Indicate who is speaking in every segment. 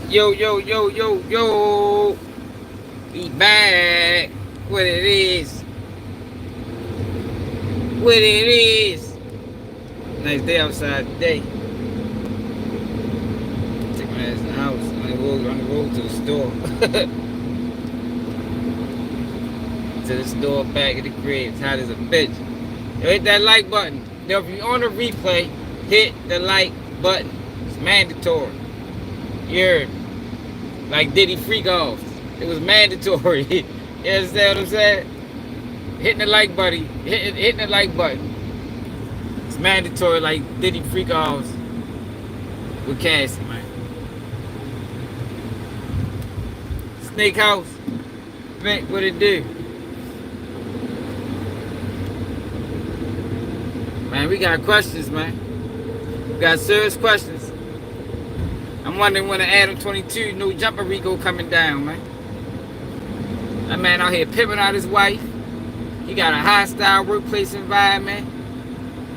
Speaker 1: Yo, yo, yo, yo, yo. We back. What it is. What it is. Nice day outside today. Take my ass to the house. On the road to the store. To the store, back at the crib. It's hot as a bitch. Yo, hit that like button. Now, if you're on the replay, hit the like button. It's mandatory. You heard? Like Diddy freak off. It was mandatory. You understand what I'm saying? Hitting the like button. Hitting the like button. It's mandatory like Diddy freak offs with Cassie, man. Snake House. Vic, what it do? Man, we got questions, man. We got serious questions. I'm wondering when the ADAM22 no Jumper Rico coming down, man. That man out here pimping out his wife. He got a hostile workplace environment.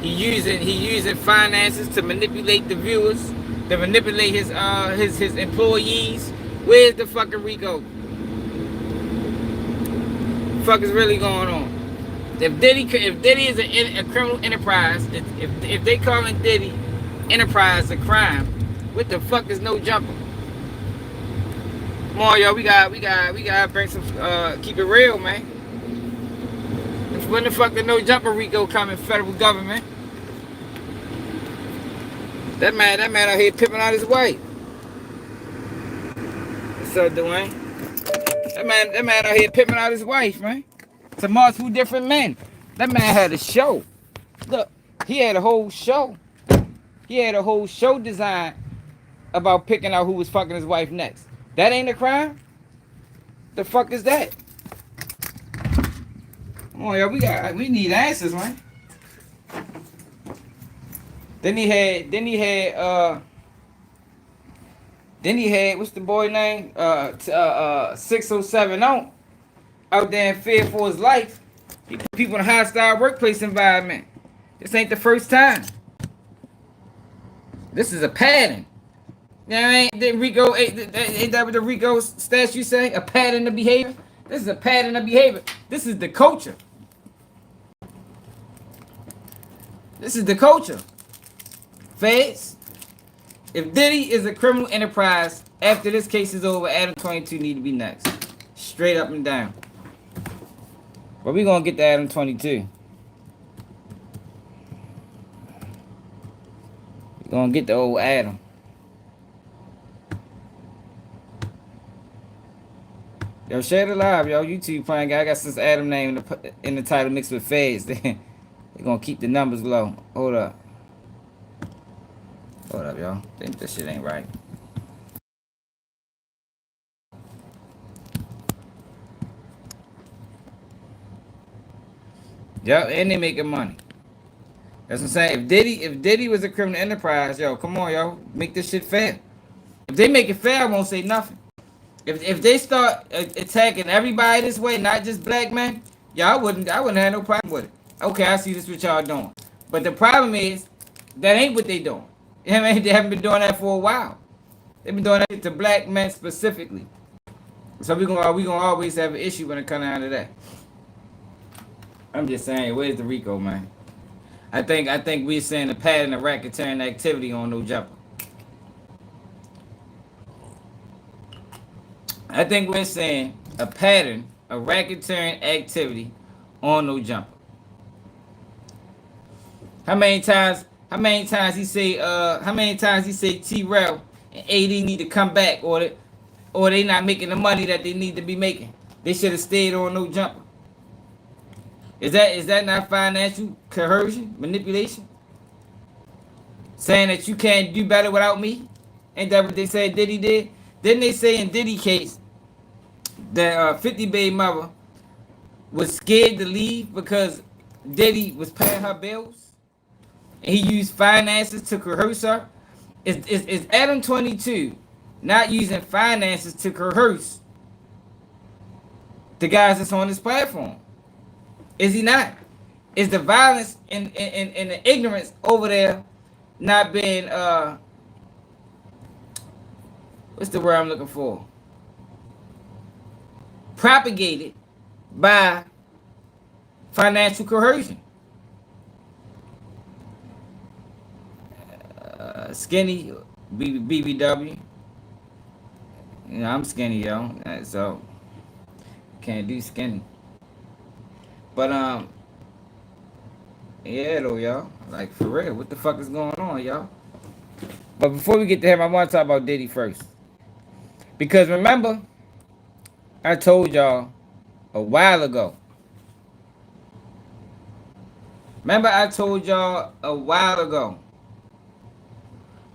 Speaker 1: He using finances to manipulate the viewers, to manipulate his employees. Where's the fucking Rico? What the fuck is really going on? If Diddy is a criminal enterprise, if they calling Diddy enterprise a crime, what the fuck is no jumper? Come on, yo, we gotta bring some keep it real, man. When the fuck did no jumper Rico come in federal government? That man out here pimping out his wife. What's up, Dwayne? That man out here pimping out his wife, man. To multiple different men. That man had a show. Look, he had a whole show. He had a whole show designed about picking out who was fucking his wife next. That ain't a crime? The fuck is that? Come on, yo, we need answers, man. Then he had what's the boy name? 607 out there in fear for his life. He put people in a hostile workplace environment. This ain't the first time. This is a pattern. You know what I mean? Did Rico, ain't that what the Rico statute say? A pattern of behavior? This is a pattern of behavior. This is the culture. This is the culture. Feds, if Diddy is a criminal enterprise, after this case is over, ADAM22 need to be next. Straight up and down. But we gonna get to ADAM22. We gonna get the old Adam. Yo, share it live, yo. YouTube playing. I got this Adam name in the title mixed with Feds. They're gonna keep the numbers low. Hold up. Hold up, y'all. Think this shit ain't right. Yep, and they making money. That's what I'm saying. If Diddy was a criminal enterprise, yo, come on, yo. Make this shit fair. If they make it fair, I won't say nothing. If they start attacking everybody this way, not just black men, yeah, I wouldn't have no problem with it. Okay, I see this what y'all doing. But the problem is, that ain't what they doing. You know what I mean? They haven't been doing that for a while. They've been doing that to black men specifically. So we gonna always have an issue when it comes down to that. I'm just saying, where's the Rico, man? I think we're seeing a pattern of racketeering activity on no jumper. I think we're seeing a pattern of racketeering activity on no jumper. How many times he say T-Rail and AD need to come back, or they not making the money that they need to be making? They should have stayed on no jumper. Is that not financial coercion, manipulation? Saying that you can't do better without me? Ain't that what they said Diddy did? Didn't they say in Diddy case that 50 baby mother was scared to leave because Diddy was paying her bills? And he used finances to coerce her? Is ADAM22 not using finances to coerce the guys that's on this platform? Is he not? Is the violence and the ignorance over there not been what's the word I'm looking for? Propagated by financial coercion. Skinny, BBW. You know, I'm skinny, yo. So can't do skinny. But yeah, though, y'all. Like for real, what the fuck is going on, y'all? But before we get to him, I want to talk about Diddy first. Because remember, I told y'all a while ago. Remember, I told y'all a while ago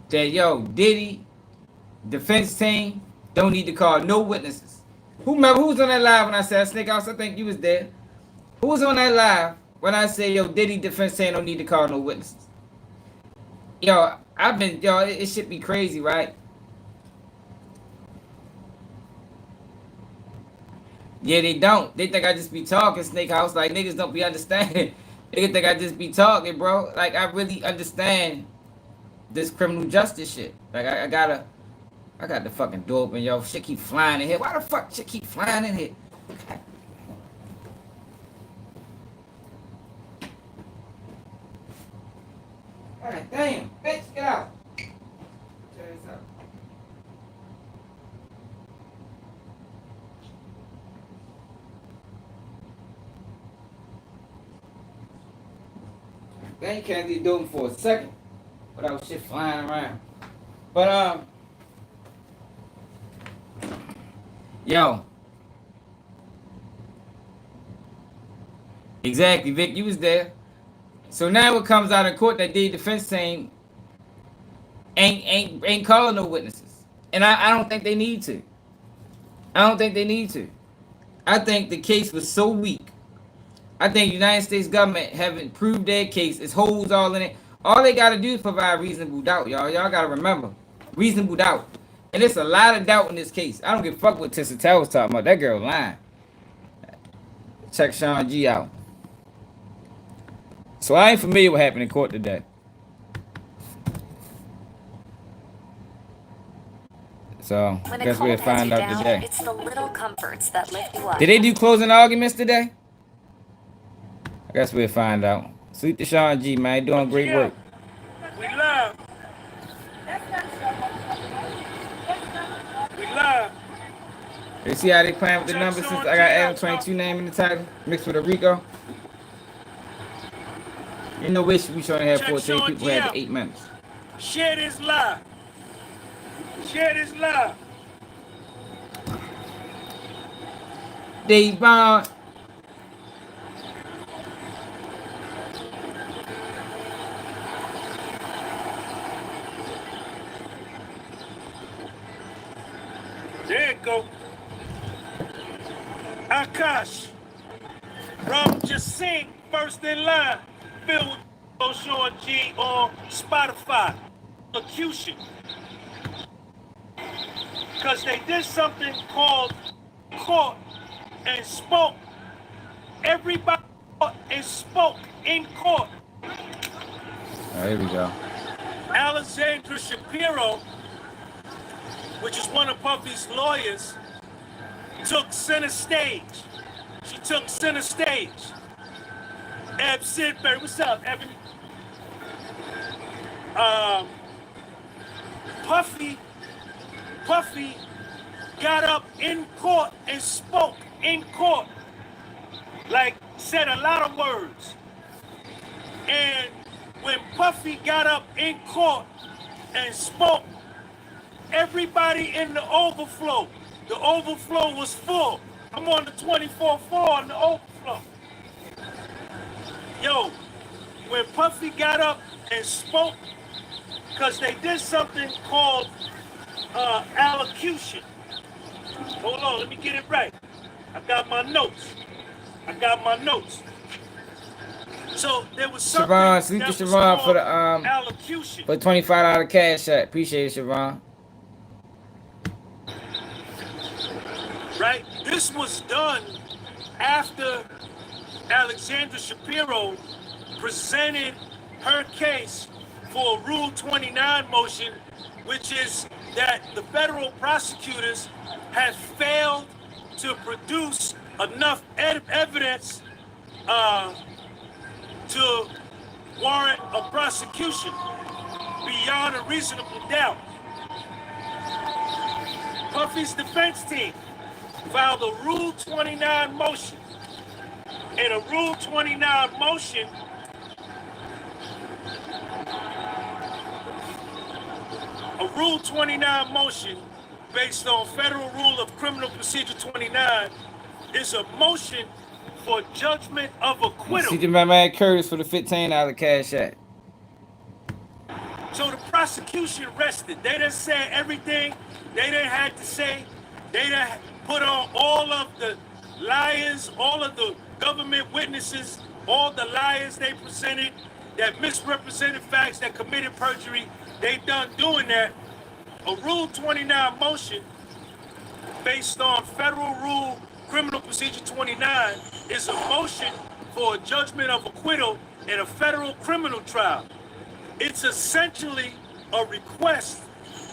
Speaker 1: that yo, Diddy defense team don't need to call no witnesses. Who was on that live when I said Snake House? I think you was there. Who was on that live when I said yo, Diddy defense team don't need to call no witnesses? Yo, it should be crazy, right? Yeah, they don't. They think I just be talking, Snake House. Like, niggas don't be understanding. Niggas think I just be talking, bro. Like, I really understand this criminal justice shit. Like, I got the fucking door open, yo. Shit keep flying in here. Why the fuck shit keep flying in here? God damn, bitch, get out. Check this out. Then you can't leave doing for a second without shit flying around. But yo, exactly, Vic, you was there. So now it comes out in court that the defense team ain't calling no witnesses, and I don't think they need to. I don't think they need to. I think the case was so weak. I think the United States government haven't proved their case. It's holes all in it. All they gotta do is provide reasonable doubt, y'all. Y'all gotta remember, reasonable doubt. And there's a lot of doubt in this case. I don't give a fuck what Tessa Tell was talking about. That girl lying. Check Sean G out. So I ain't familiar with what happened in court today. So I guess we'll find out today.
Speaker 2: It's the little comforts that lift you up.
Speaker 1: Did they do closing arguments today? I guess we'll find out. Salute to Sean G, man. Doing great work.
Speaker 3: We love. We love.
Speaker 1: You see how they playing with the numbers since I got ADAM22 name in the title, mixed with a Rico? You know, wish we should have 14 people had 8 members.
Speaker 3: Share this live. Share this live.
Speaker 1: They bond.
Speaker 3: There it go. Akash. Ram just sing first in line. Phil Sean G on Spotify. Execution. Because they did something called court and spoke. Everybody and spoke in court.
Speaker 1: Oh, here we go.
Speaker 3: Alexandra Shapiro, which is one of Puffy's lawyers, took center stage. She took center stage. Eb Sidberg, what's up, Evan? Puffy got up in court and spoke in court. Like, said a lot of words. And when Puffy got up in court and spoke, everybody in the overflow was full. I'm on the 24th floor on the overflow. Yo, when Puffy got up and spoke, because they did something called allocution. Hold on, let me get it right. I got my notes. So there was something
Speaker 1: Siobhan, salute to Siobhan for the
Speaker 3: allocution.
Speaker 1: for $25 cash out. Appreciate it, Siobhan.
Speaker 3: Right? This was done after Alexandra Shapiro presented her case for a Rule 29 motion, which is that the federal prosecutors have failed to produce enough evidence to warrant a prosecution beyond a reasonable doubt. Puffy's defense team filed a Rule 29 motion. In a Rule 29 motion, based on Federal Rule of Criminal Procedure 29 is a motion for judgment of acquittal.
Speaker 1: See my man Curtis for the $15 cash out.
Speaker 3: So the prosecution rested. They done said everything they done had to say. They done put on all of the liars, all of the government witnesses, all the liars they presented that misrepresented facts, that committed perjury. They done doing that. A Rule 29 motion based on Federal Rule Criminal Procedure 29 is a motion for a judgment of acquittal in a federal criminal trial. It's essentially a request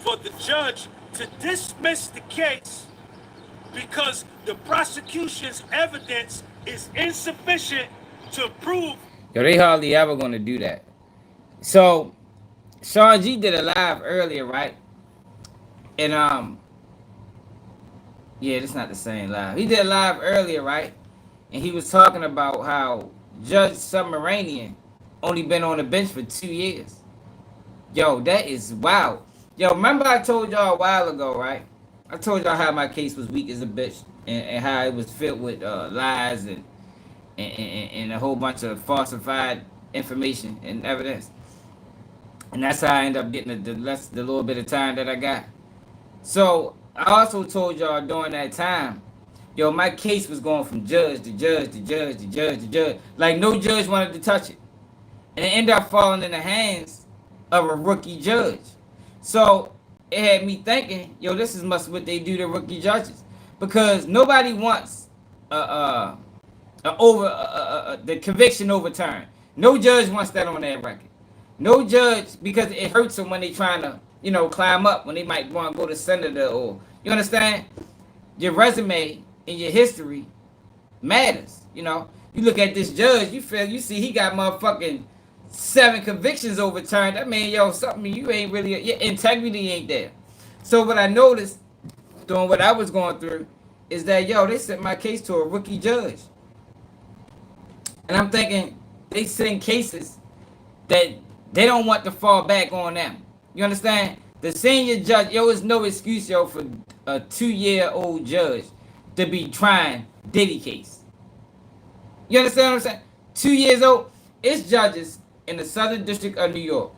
Speaker 3: for the judge to dismiss the case because the prosecution's evidence is insufficient to prove.
Speaker 1: Yo, they hardly ever gonna do that. So, Sean G did a live earlier, right? And yeah, it's not the same live. He did a live earlier, right? And he was talking about how Judge Submarinian only been on the bench for 2 years. Yo, that is wild. Yo, remember I told y'all a while ago, right? I told y'all how my case was weak as a bitch and how it was filled with lies and a whole bunch of falsified information and evidence. And that's how I ended up getting the little bit of time that I got. So I also told y'all during that time, yo, my case was going from judge to judge to judge to judge to judge. Like no judge wanted to touch it. And it ended up falling in the hands of a rookie judge. So it had me thinking, yo, this is must what they do to rookie judges. Because nobody wants the conviction overturned. No judge wants that on their record. No judge, because it hurts them when they trying to, climb up, when they might want to go to senator or, you understand? Your resume and your history matters, You look at this judge, you see he got motherfucking 7 convictions overturned. That mean, yo, something you ain't really, your integrity ain't there. So what I noticed doing what I was going through is that, yo, they sent my case to a rookie judge. And I'm thinking they send cases that they don't want to fall back on them. You understand? The senior judge, yo, it's no excuse, yo, for a 2-year-old judge to be trying Diddy case. You understand what I'm saying? 2 years old. It's judges in the Southern District of New York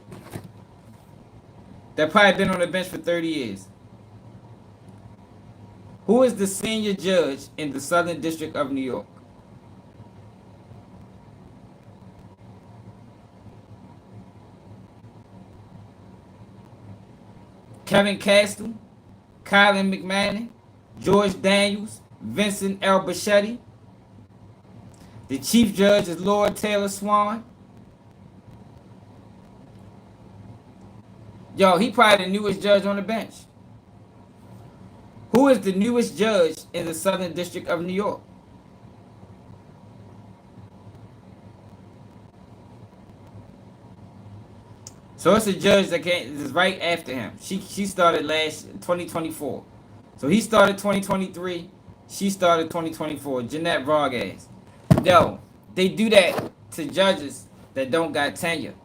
Speaker 1: that probably been on the bench for 30 years. Who is the senior judge in the Southern District of New York? Kevin Castle, Colin McMahon, George Daniels, Vincent L. Bichetti. The chief judge is Lord Taylor Swan. Yo, he probably the newest judge on the bench. Who is the newest judge in the Southern District of New York? So it's a judge that is right after him. She started 2024. So he started 2023. She started 2024. Jeanette Vargas. Yo, they do that to judges that don't got tenure.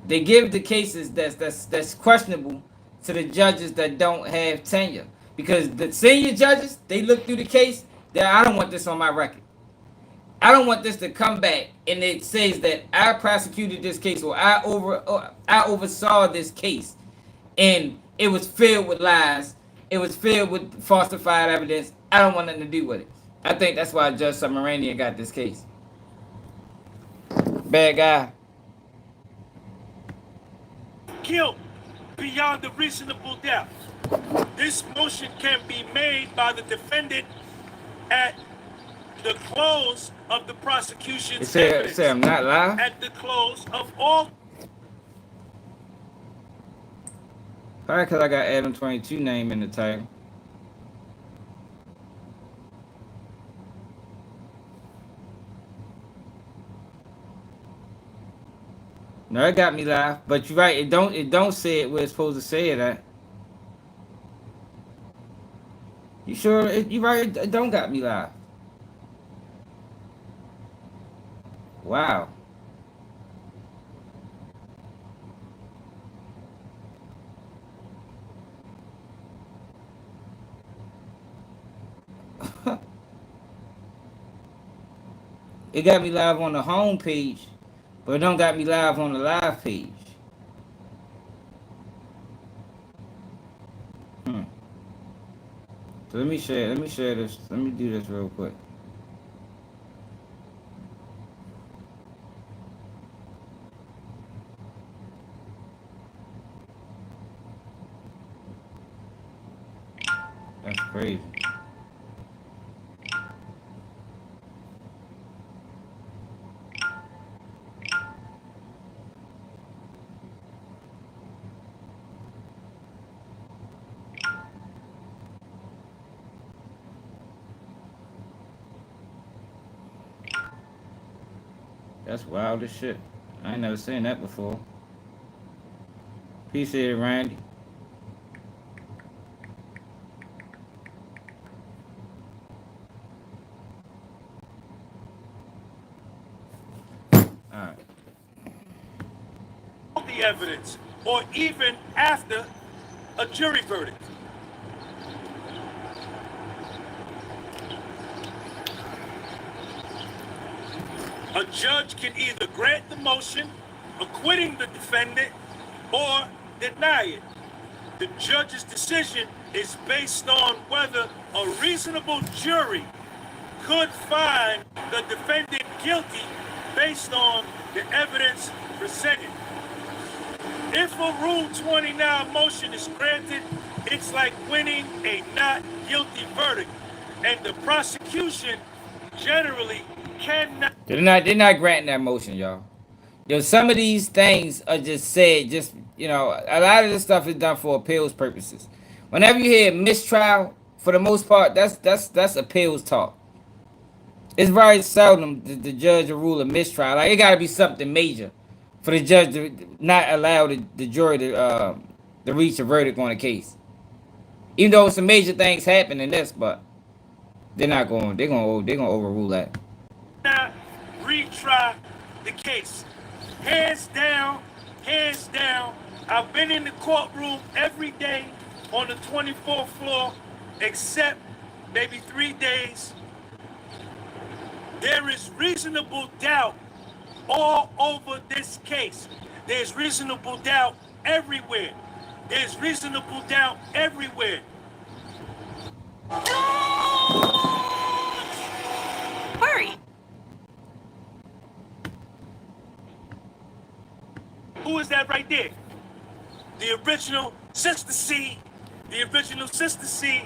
Speaker 1: They give the cases that's questionable to the judges that don't have tenure. Because the senior judges, they look through the case, I don't want this on my record. I don't want this to come back and it says that I prosecuted this case or I oversaw this case and it was filled with lies. It was filled with falsified evidence. I don't want nothing to do with it. I think that's why Judge Submarinian got this case. Bad guy.
Speaker 3: Guilt beyond a reasonable doubt. This motion can be made by the defendant at the close of the prosecution's
Speaker 1: It said
Speaker 3: evidence
Speaker 1: I'm not live.
Speaker 3: at the close of all.
Speaker 1: Probably because I got ADAM22 name in the title. No, it got me live. But you're right. It don't say it where it's supposed to say it at. You sure? You right. It don't got me live. Wow. It got me live on the home page, but it don't got me live on the live page. So let me share this. Let me do this real quick. That's crazy. That's wild as shit. I ain't never seen that before. Peace here, Randy. Alright.
Speaker 3: The evidence, or even after a jury verdict. A judge can either grant the motion, acquitting the defendant, or deny it. The judge's decision is based on whether a reasonable jury could find the defendant guilty based on the evidence presented. If a Rule 29 motion is granted, it's like winning a not guilty verdict, and the prosecution generally cannot.
Speaker 1: They're not granting that motion, y'all. Yo, some of these things are just said, a lot of this stuff is done for appeals purposes. Whenever you hear mistrial, for the most part, that's appeals talk. It's very seldom the judge will rule a mistrial. Like, it got to be something major for the judge to not allow the jury to reach a verdict on a case. Even though some major things happen in this, but they're gonna overrule that.
Speaker 3: Not retry the case. Hands down, hands down. I've been in the courtroom every day on the 24th floor, except maybe 3 days. There is reasonable doubt all over this case. There's reasonable doubt everywhere. There's reasonable doubt everywhere.
Speaker 2: Hurry!
Speaker 3: Who is that right there? The original Sister C. The original Sister C.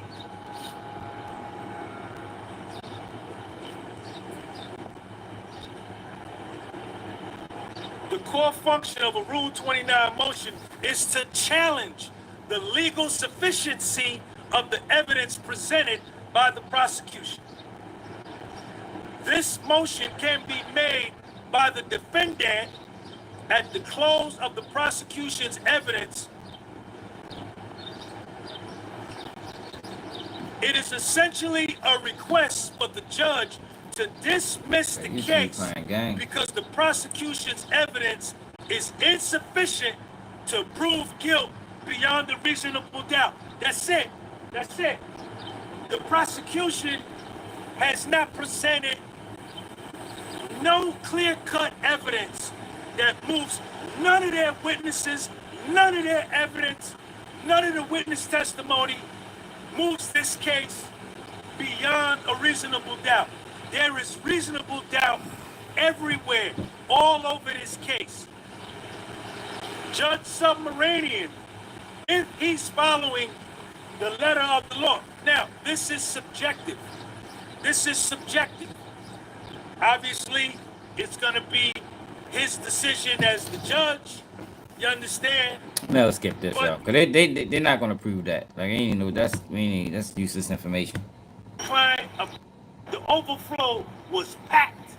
Speaker 3: The core function of a Rule 29 motion is to challenge the legal sufficiency of the evidence presented by the prosecution. This motion can be made by the defendant at the close of the prosecution's evidence. It is essentially a request for the judge to dismiss the case because the prosecution's evidence is insufficient to prove guilt beyond a reasonable doubt. That's it. That's it. The prosecution has not presented no clear-cut evidence that moves none of their witnesses, none of their evidence, none of the witness testimony moves this case beyond a reasonable doubt. There is reasonable doubt everywhere, all over this case. Judge Submarinian, if he's following the letter of the law. Now, this is subjective. This is subjective. Obviously, it's gonna be his decision as the judge. You understand?
Speaker 1: No, let's skip this,
Speaker 3: But
Speaker 1: y'all. Cause they're not gonna prove that. Like, ain't no, that's useless information.
Speaker 3: Fine. The overflow was packed.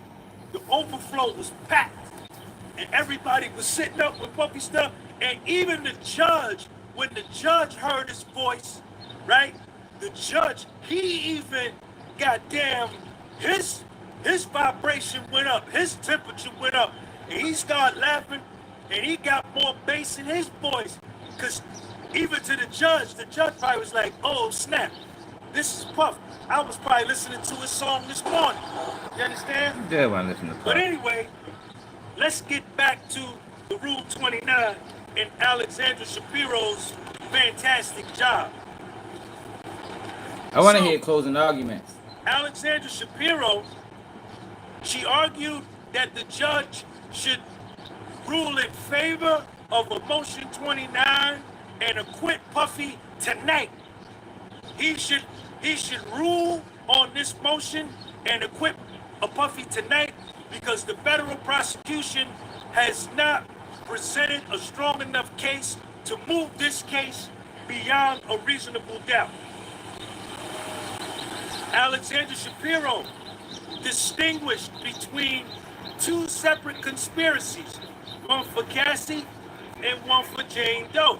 Speaker 3: The overflow was packed. And everybody was sitting up with Puffy stuff. And even the judge, when the judge heard his voice, right? The judge, he even goddamn his vibration went up, his temperature went up, and he started laughing, and he got more bass in his voice. Cause even to the judge probably was like, oh snap, this is Puff. I was probably listening to his song this morning. You understand?
Speaker 1: Yeah, when I listen to Puff.
Speaker 3: But anyway, let's get back to the Rule 29 and Alexandra Shapiro's fantastic job.
Speaker 1: I want to hear closing arguments.
Speaker 3: Alexandra Shapiro, she argued that the judge should rule in favor of a motion 29 and acquit Puffy tonight. He should rule on this motion and acquit a Puffy tonight because the federal prosecution has not presented a strong enough case to move this case beyond a reasonable doubt. Alexander Shapiro distinguished between two separate conspiracies, one for Cassie and one for Jane Doe.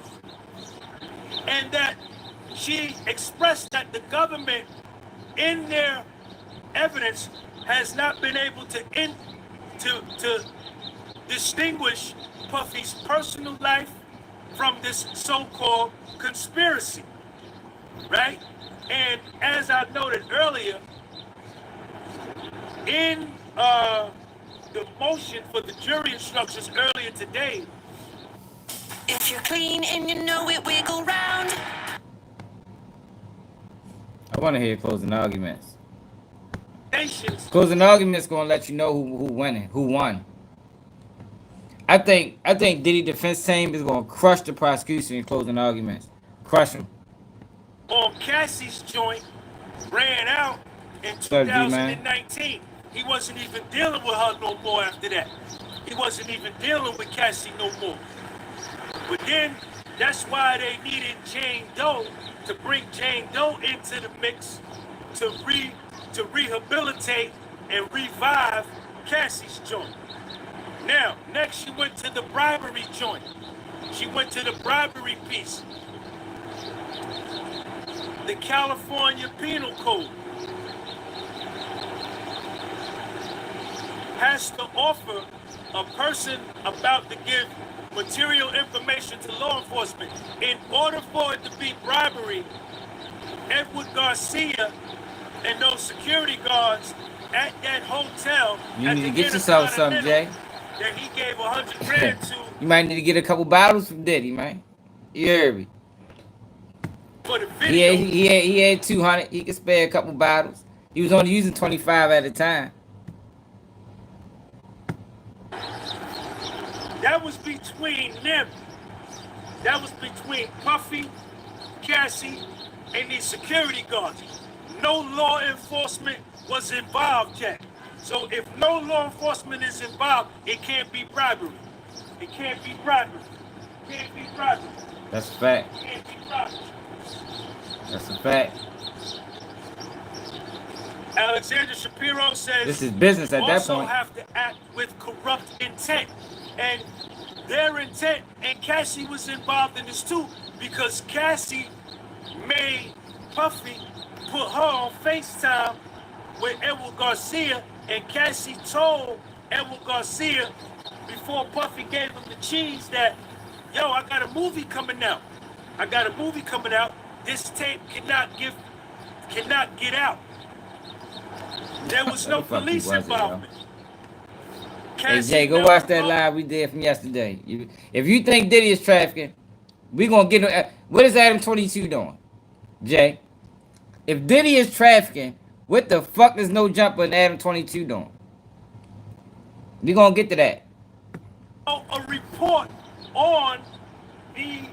Speaker 3: And that she expressed that the government, in their evidence, has not been able to distinguish Puffy's personal life from this so-called conspiracy, right? And as I noted earlier, in the motion for the jury instructions earlier today,
Speaker 2: If you're clean and you know it, wiggle round.
Speaker 1: I want to hear closing arguments.
Speaker 3: nations,
Speaker 1: Closing arguments gonna let you know who won. I think Diddy defense team is gonna crush the prosecution in closing arguments. Crush them.
Speaker 3: on Cassie's joint ran out in
Speaker 1: What's up, G-Man?
Speaker 3: 2019. He wasn't even dealing with her no more after that. He wasn't even dealing with Cassie no more. But then that's why they needed Jane Doe to bring Jane Doe into the mix to rehabilitate and revive Cassie's joint. Now, next she went to the bribery joint. She went to the bribery piece. The California Penal Code has to offer a person about to give material information to law enforcement. In order for it to be bribery, Edward Garcia and those security guards at that hotel.
Speaker 1: You need to get yourself something, Jay.
Speaker 3: That he gave 100 grand to.
Speaker 1: You might need to get a couple bottles from Diddy, man. You heard me.
Speaker 3: For the video.
Speaker 1: He had 200. He could spare a couple bottles. He was only using 25 at a time.
Speaker 3: That was between them. That was between Puffy, Cassie, and these security guards. No law enforcement was involved yet. So if no law enforcement is involved, it can't be bribery. It can't be bribery. It can't be bribery.
Speaker 1: That's a fact.
Speaker 3: It can't be bribery.
Speaker 1: That's a fact.
Speaker 3: Alexander Shapiro says
Speaker 1: This is business at that
Speaker 3: also
Speaker 1: point.
Speaker 3: have to act with corrupt intent. And their intent, and Cassie was involved in this too, because Cassie made Puffy put her on FaceTime with Edward Garcia, and Cassie told Edward Garcia before Puffy gave him the cheese that, yo, I got a movie coming out. I got a movie coming out. This tape cannot get out. There was no police involvement.
Speaker 1: Hey Jay, go watch that live we did from yesterday. If you think Diddy is trafficking, we gonna get him. What is ADAM22 doing, Jay? If Diddy is trafficking, what the fuck is no jumper and ADAM22 doing? We gonna get to that.
Speaker 3: A report on the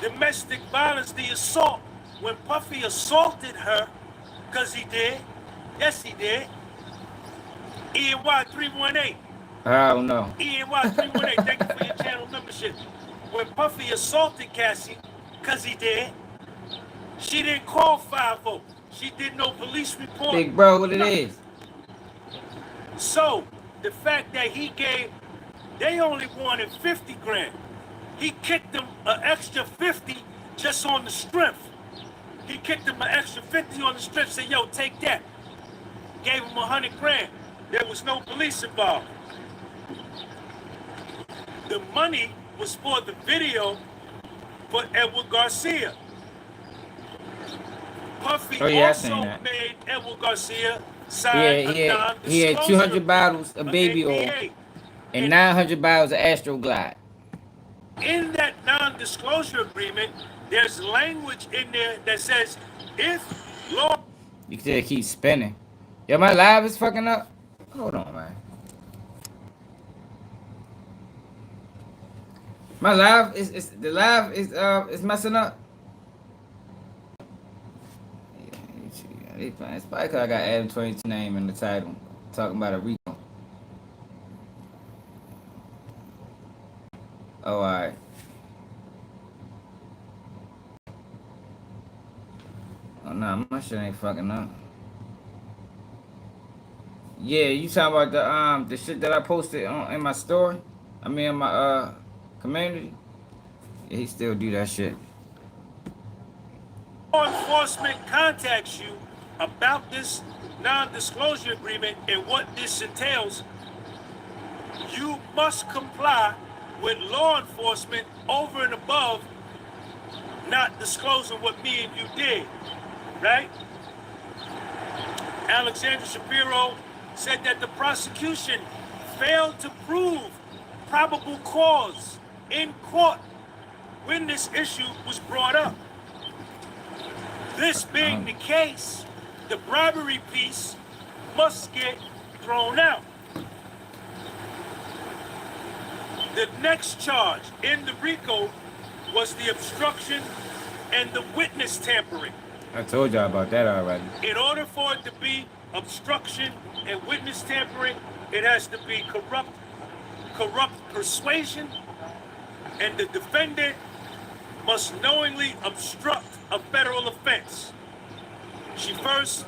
Speaker 3: domestic violence, the assault, when Puffy assaulted her, because he did. Yes, he did. ENY 318.
Speaker 1: I don't know.
Speaker 3: ENY 318, thank you for your channel membership. When Puffy assaulted Cassie, because he did, she didn't call 5-0. She did no police report.
Speaker 1: Big bro, what it is?
Speaker 3: So, the fact that he gave, they only wanted 50 grand. He kicked them an extra 50 just on the strength. He kicked them an extra 50 on the strength, said, yo, take that. Gave him 100 grand. There was no police involved. The money was for the video for Edward Garcia. Puffy also made Edward Garcia sign
Speaker 1: he had 200 bottles of baby oil and 900 bottles of Astroglide.
Speaker 3: In that non-disclosure agreement, there's language in there that says if law...
Speaker 1: You can still keep spinning. Yo, my live is fucking up. Hold on, man. My live is the live is messing up. It's probably because I got ADAM22 name in the title, talking about a Rico. Oh, alright. Oh no, my shit ain't fucking up. Yeah, you talking about the shit that I posted in my story? I mean in my community? Yeah, he still do that shit.
Speaker 3: Law enforcement contacts you about this non-disclosure agreement and what this entails, you must comply with law enforcement over and above not disclosing what me and you did, right? Alexander Shapiro said that the prosecution failed to prove probable cause in court when this issue was brought up. This being the case, the bribery piece must get thrown out. The next charge in the Rico was the obstruction and the witness tampering.
Speaker 1: I told y'all about that already.
Speaker 3: In order for it to be obstruction and witness tampering, it has to be corrupt persuasion, and the defendant must knowingly obstruct a federal offense. She first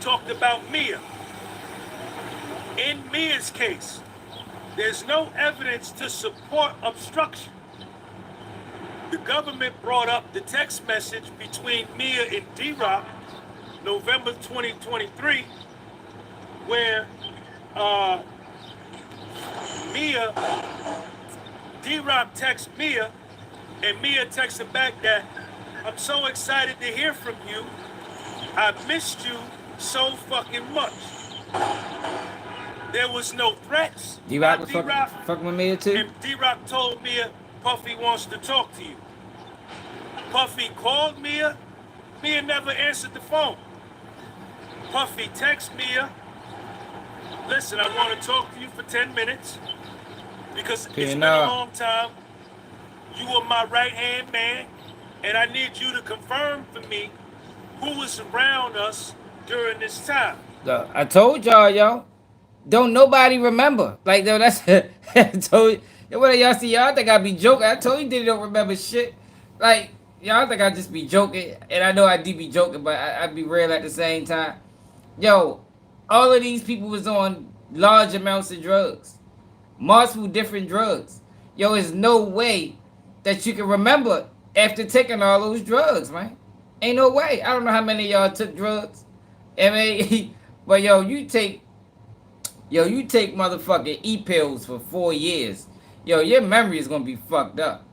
Speaker 3: talked about Mia. In Mia's case, there's no evidence to support obstruction. The government brought up the text message between Mia and D-Rock, November 2023, where D-Rock texts Mia, and Mia texted back that, I'm so excited to hear from you. I missed you so fucking much. There was no threats.
Speaker 1: D-Rock was fucking with Mia too?
Speaker 3: And D-Rock told Mia, Puffy wants to talk to you. Puffy called Mia. Mia never answered the phone. Puffy texted Mia, listen, I want to talk to you for 10 minutes because it's been a long time. You are my right-hand man, and I need you to confirm for me who was around us during this time.
Speaker 1: I told y'all, yo. Don't nobody remember. Like, though, that's... I told you. What y'all see? Y'all think I be joking. I told you Diddy don't remember shit. Like, y'all think I just be joking. And I know I do be joking, but I be real at the same time. Yo, all of these people was on large amounts of drugs. Multiple different drugs. Yo, there's no way that you can remember after taking all those drugs, man. Ain't no way. I don't know how many of y'all took drugs. I mean, but yo, you take motherfucking E-pills for 4 years. Yo, your memory is gonna be fucked up.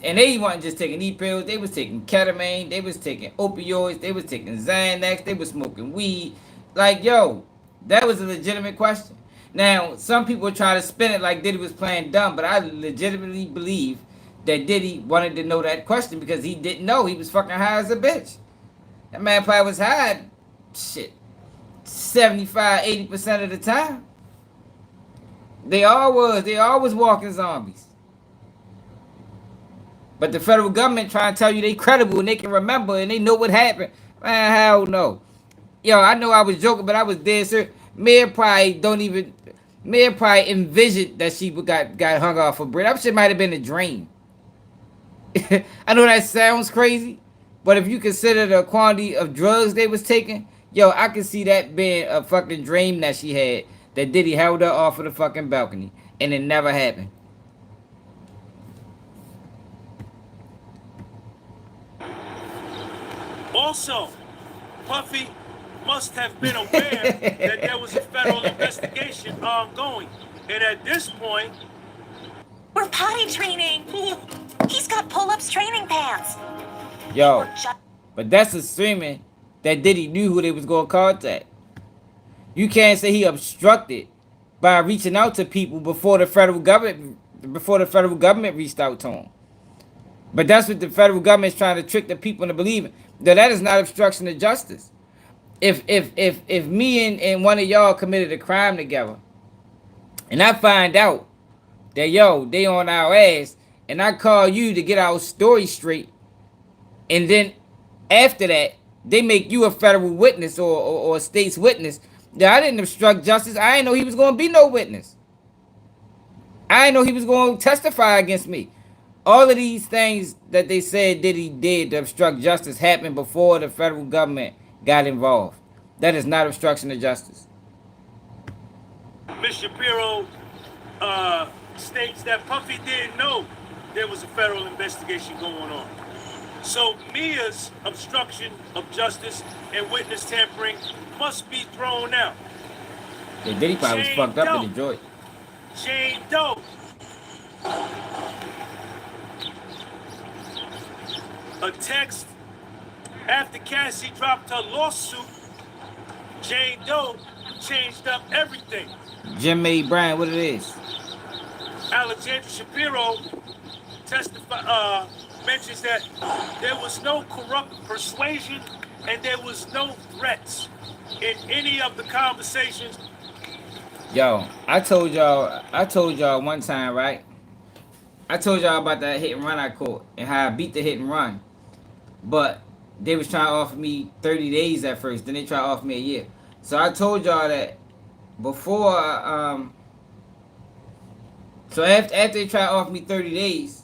Speaker 1: And they wasn't just taking E-pills, they was taking ketamine, they was taking opioids, they was taking Xanax, they was smoking weed. Like, yo, that was a legitimate question. Now, some people try to spin it like Diddy was playing dumb, but I legitimately believe that Diddy wanted to know that question because he didn't know. He was fucking high as a bitch. That man probably was high, shit, 75, 80% of the time. They all was walking zombies. But the federal government trying to tell you they credible and they can remember and they know what happened. Man, hell no. Yo, I know I was joking, but I was dead serious. Mayor probably don't even. Mayor probably envisioned that she got hung off for bread. That shit might have been a dream. I know that sounds crazy, but if you consider the quantity of drugs they was taking, yo, I can see that being a fucking dream that she had. That Diddy held her off of the fucking balcony, and it never happened.
Speaker 3: Also, Puffy must have been aware that there was a federal investigation ongoing. And at this point,
Speaker 2: We're potty training. He's got pull-ups training pants.
Speaker 1: Yo, but that's assuming that Diddy knew who they was gonna contact. You can't say he obstructed by reaching out to people before the federal government reached out to him. But that's what the federal government is trying to trick the people into believing. That is not obstruction of justice. If me and one of y'all committed a crime together, and I find out that yo, they on our ass, and I call you to get our story straight, and then after that, they make you a federal witness or a state's witness. Yeah, I didn't obstruct justice. I didn't know he was going to be no witness. I didn't know he was going to testify against me. All of these things that they said that he did to obstruct justice happened before the federal government got involved. That is not obstruction of justice.
Speaker 3: Ms. Shapiro states that Puffy didn't know there was a federal investigation going on. So Mia's obstruction of justice and witness tampering must be thrown out.
Speaker 1: Yeah, Diddy probably was fucked up in the joint.
Speaker 3: Jane Doe. A text after Cassie dropped her lawsuit, Jane Doe changed up everything.
Speaker 1: Jim made Brian what it is.
Speaker 3: Alexandra Shapiro mentions that there was no corrupt persuasion and there was no threats in any of the conversations.
Speaker 1: Yo, I told y'all one time, right? I told y'all about that hit and run I caught and how I beat the hit and run. But they was trying to offer me 30 days at first, then they tried to offer me a year. So I told y'all that before so after they try to offer me 30 days,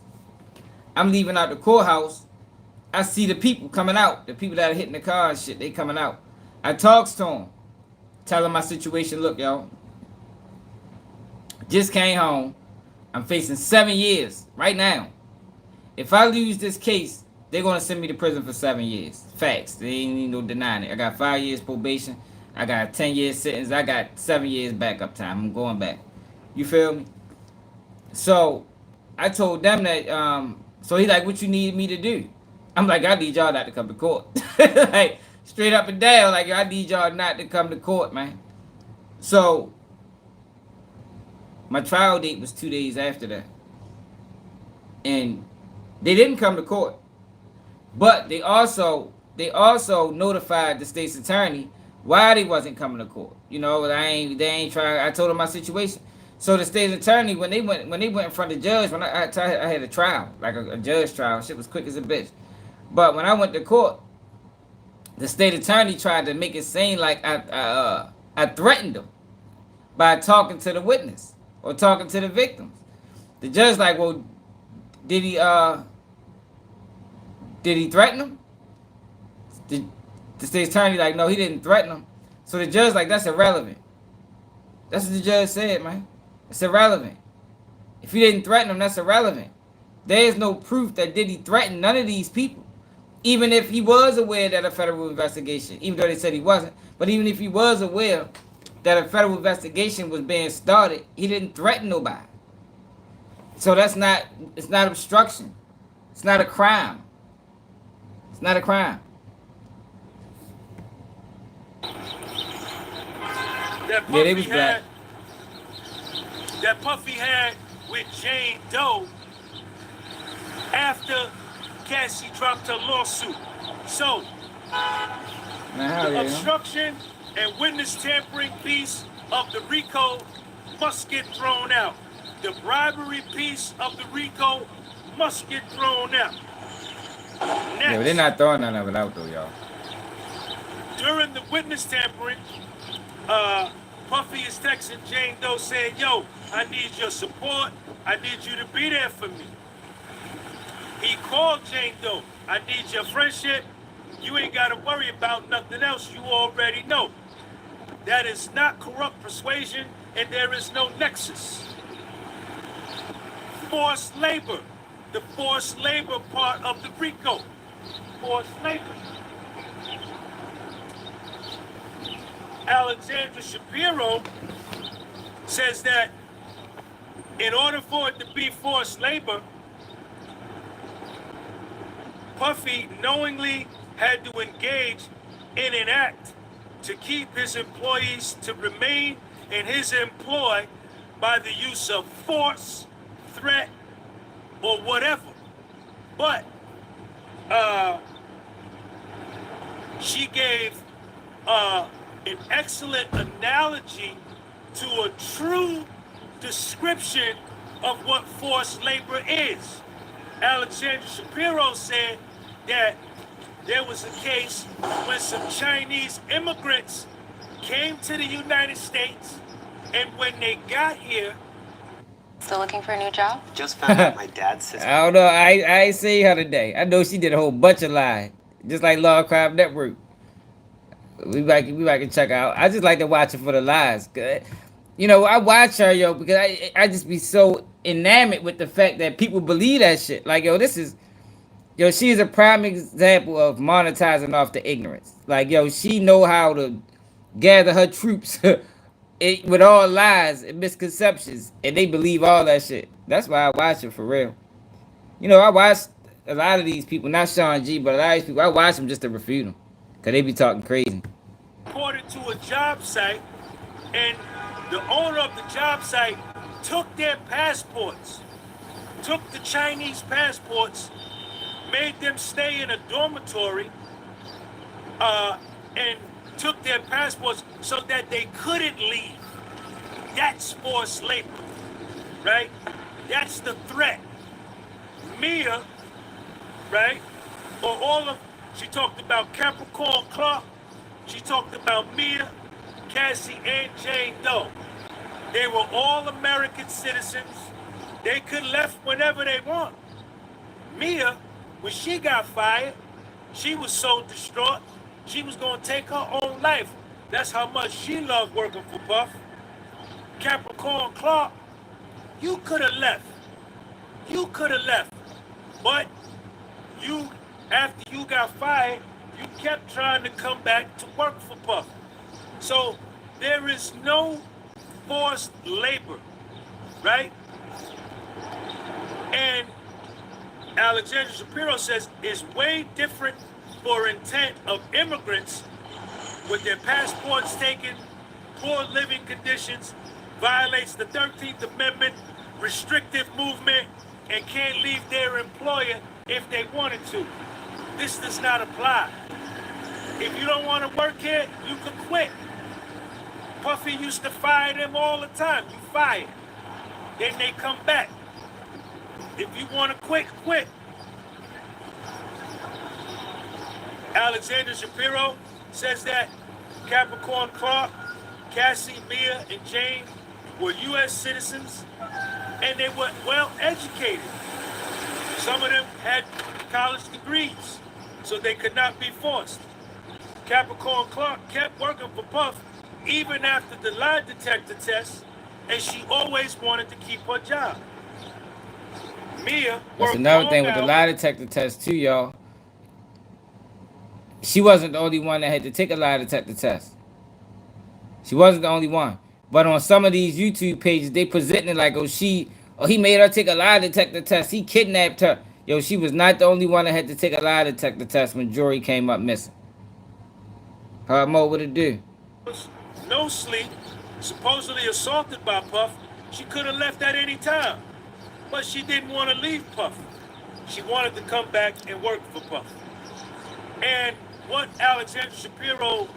Speaker 1: I'm leaving out the courthouse. I see the people coming out. The people that are hitting the car and shit, they coming out. I talks to them. Tell them my situation. Look, y'all. Just came home. I'm facing 7 years right now. If I lose this case, they're going to send me to prison for 7 years. Facts. They ain't need no denying it. I got 5 years probation. I got a 10-year sentence. I got 7 years backup time. I'm going back. You feel me? So I told them that, so he's like, what you need me to do? I'm like, I need y'all not to come to court. Like, straight up and down, like, I need y'all not to come to court, man. So my trial date was 2 days after that. And they didn't come to court. But they also notified the state's attorney why they wasn't coming to court. You know, they ain't trying. I told them my situation. So the state attorney, when they went in front of the judge, when I had a trial, like a judge trial, shit was quick as a bitch. But when I went to court, the state attorney tried to make it seem like I threatened them by talking to the witness or talking to the victims. The judge like, well, did he threaten them? The state attorney like, no, he didn't threaten them. So the judge like, that's irrelevant. That's what the judge said, man. It's irrelevant. If you didn't threaten them, that's irrelevant. There is no proof that Diddy threatened none of these people. Even if he was aware that a federal investigation, even though they said he wasn't, but even if he was aware that a federal investigation was being started, he didn't threaten nobody. So it's not obstruction. It's not a crime. It's not a crime.
Speaker 3: That
Speaker 1: Yeah, they was black.
Speaker 3: That Puffy had with Jane Doe after Cassie dropped her lawsuit. So, the obstruction and witness tampering piece of the Rico must get thrown out. The bribery piece of the Rico must get thrown out. Next,
Speaker 1: Yeah, but they're not throwing none of it out though, y'all.
Speaker 3: during the witness tampering, Puffy is texting Jane Doe saying, yo, I need your support. I need you to be there for me. He called Jane Doe. I need your friendship. You ain't got to worry about nothing else. You already know. That is not corrupt persuasion, and there is no nexus. Forced labor. The forced labor part of the Rico. Forced labor. Alexandra Shapiro says that in order for it to be forced labor, Puffy knowingly had to engage in an act to keep his employees to remain in his employ by the use of force, threat, or whatever. But she gave an excellent analogy to a true description of what forced labor is. Alexandra Shapiro said that there was a case when some Chinese immigrants came to the United States, and when they got here...
Speaker 4: Still looking for a new job?
Speaker 5: Just found out my dad's sister.
Speaker 1: I don't know. I ain't seen her today. I know she did a whole bunch of lies, just like Law Crime Network. We back can check out. I just like to watch her for the lies. You know, I watch her, yo, because I just be so enamored with the fact that people believe that shit. Like, yo, she is a prime example of monetizing off the ignorance. Like, yo, she know how to gather her troops with all lies and misconceptions, and they believe all that shit. That's why I watch it for real. You know, I watch a lot of these people, not Sean G, but a lot of these people, I watch them just to refute them, because they be talking crazy.
Speaker 3: Reported to a job site, and the owner of the job site took their passports, took the Chinese passports, made them stay in a dormitory, and took their passports so that they couldn't leave. That's forced labor, right? That's the threat. Mia, right? Or all of, she talked about Capricorn Clark, she talked about Mia, Cassie, and Jane Doe. They were all American citizens. They could left whenever they want. Mia, when she got fired, she was so distraught, she was gonna take her own life. That's how much she loved working for Puff. Capricorn Clark, you could have left. You could have left. But you, after you got fired, you kept trying to come back to work for Puff. So there is no forced labor, right? And Alexandra Shapiro says it's way different for intent of immigrants with their passports taken, poor living conditions, violates the 13th Amendment, restrictive movement, and can't leave their employer if they wanted to. This does not apply. If you don't want to work here, you can quit. Puffy used to fire them all the time. You fire. Then they come back. If you want to quit, quit. Alexander Shapiro says that Capricorn Clark, Cassie, Mia, and Jane were U.S. citizens, and they were well educated. Some of them had college degrees, so they could not be forced. Capricorn Clark kept working for Puff even after the lie detector test, and she always wanted to keep her job. Mia worked.
Speaker 1: That's another thing with the lie detector test too, y'all. She wasn't the only one that had to take a lie detector test. She wasn't the only one. But on some of these YouTube pages, they present it like, he made her take a lie detector test. He kidnapped her. Yo, she was not the only one that had to take a lie detector test when Jory came up missing. How more would it do?
Speaker 3: No sleep, supposedly assaulted by Puff. She could have left at any time. But she didn't want to leave Puff. She wanted to come back and work for Puff. And what Alexander Shapiro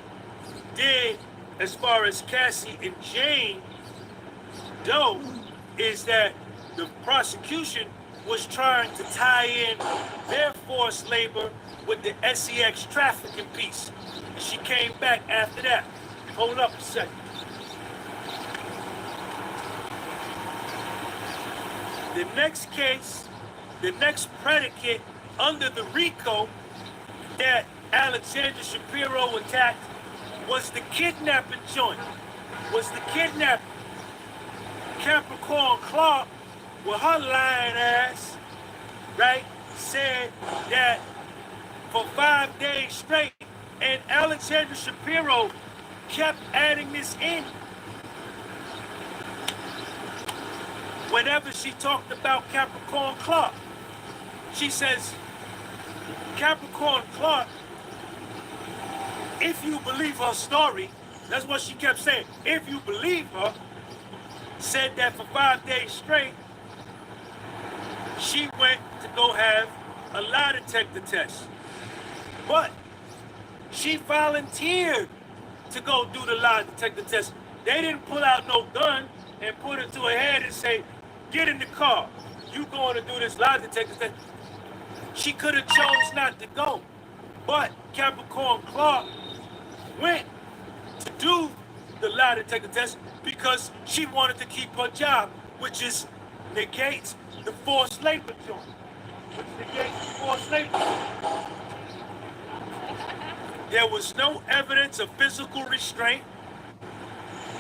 Speaker 3: did as far as Cassie and Jane Doe is that the prosecution was trying to tie in their forced labor with the SEX trafficking piece. And she came back after that. Hold up a second. The next case, the next predicate under the Rico that Alexander Shapiro attacked was the kidnapping joint. Was the kidnapping. Capricorn Clark, with her lying ass, right, said that for 5 days straight, and Alexander Shapiro kept adding this in. Whenever she talked about Capricorn Clark, she says, Capricorn Clark, if you believe her story, that's what she kept saying, if you believe her, said that for 5 days straight, she went to go have a lie detector test. But she volunteered to go do the lie detector test. They didn't pull out no gun and put it to her head and say, get in the car. You going to do this lie detector test. She could have chose not to go. But Capricorn Clark went to do the lie detector test because she wanted to keep her job, which is negates the forced labor joint. Which negates the forced labor. There was no evidence of physical restraint.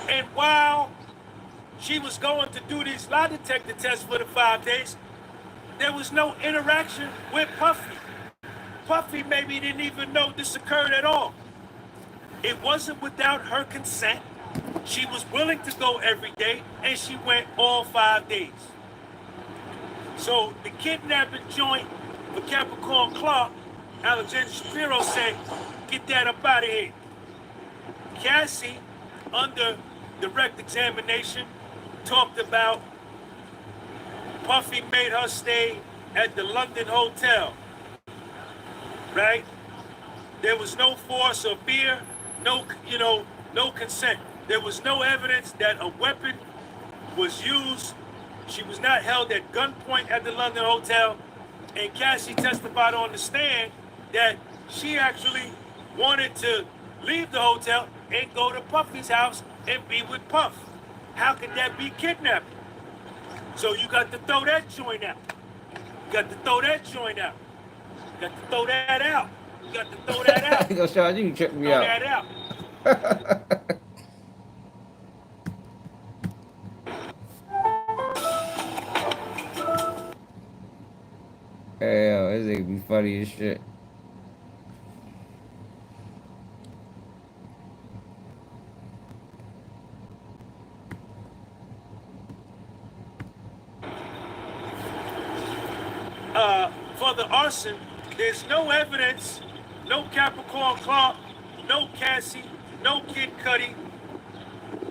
Speaker 3: And while she was going to do these lie detector tests for the 5 days, there was no interaction with Puffy. Puffy maybe didn't even know this occurred at all. It wasn't without her consent. She was willing to go every day, and she went all 5 days. So the kidnapping joint for Capricorn Clark, Alexander Shapiro said, get that up out of here. Cassie, under direct examination, talked about Puffy made her stay at the London hotel, right? There was no force or fear, no consent. There was no evidence that a weapon was used. She was not held at gunpoint at the London hotel. And Cassie testified on the stand that she actually wanted to leave the hotel and go to Puffy's house and be with Puff. How could that be kidnapping? So you got to throw that joint out. You got to throw that joint out. You got to throw that out. You got to throw that out.
Speaker 1: Yo, Sean, you can trip me
Speaker 3: Throw
Speaker 1: out.
Speaker 3: that out.
Speaker 1: Hell, this nigga be funny as shit.
Speaker 3: For the arson, there's no evidence, no Capricorn Clark, no Cassie, no Kid Cudi.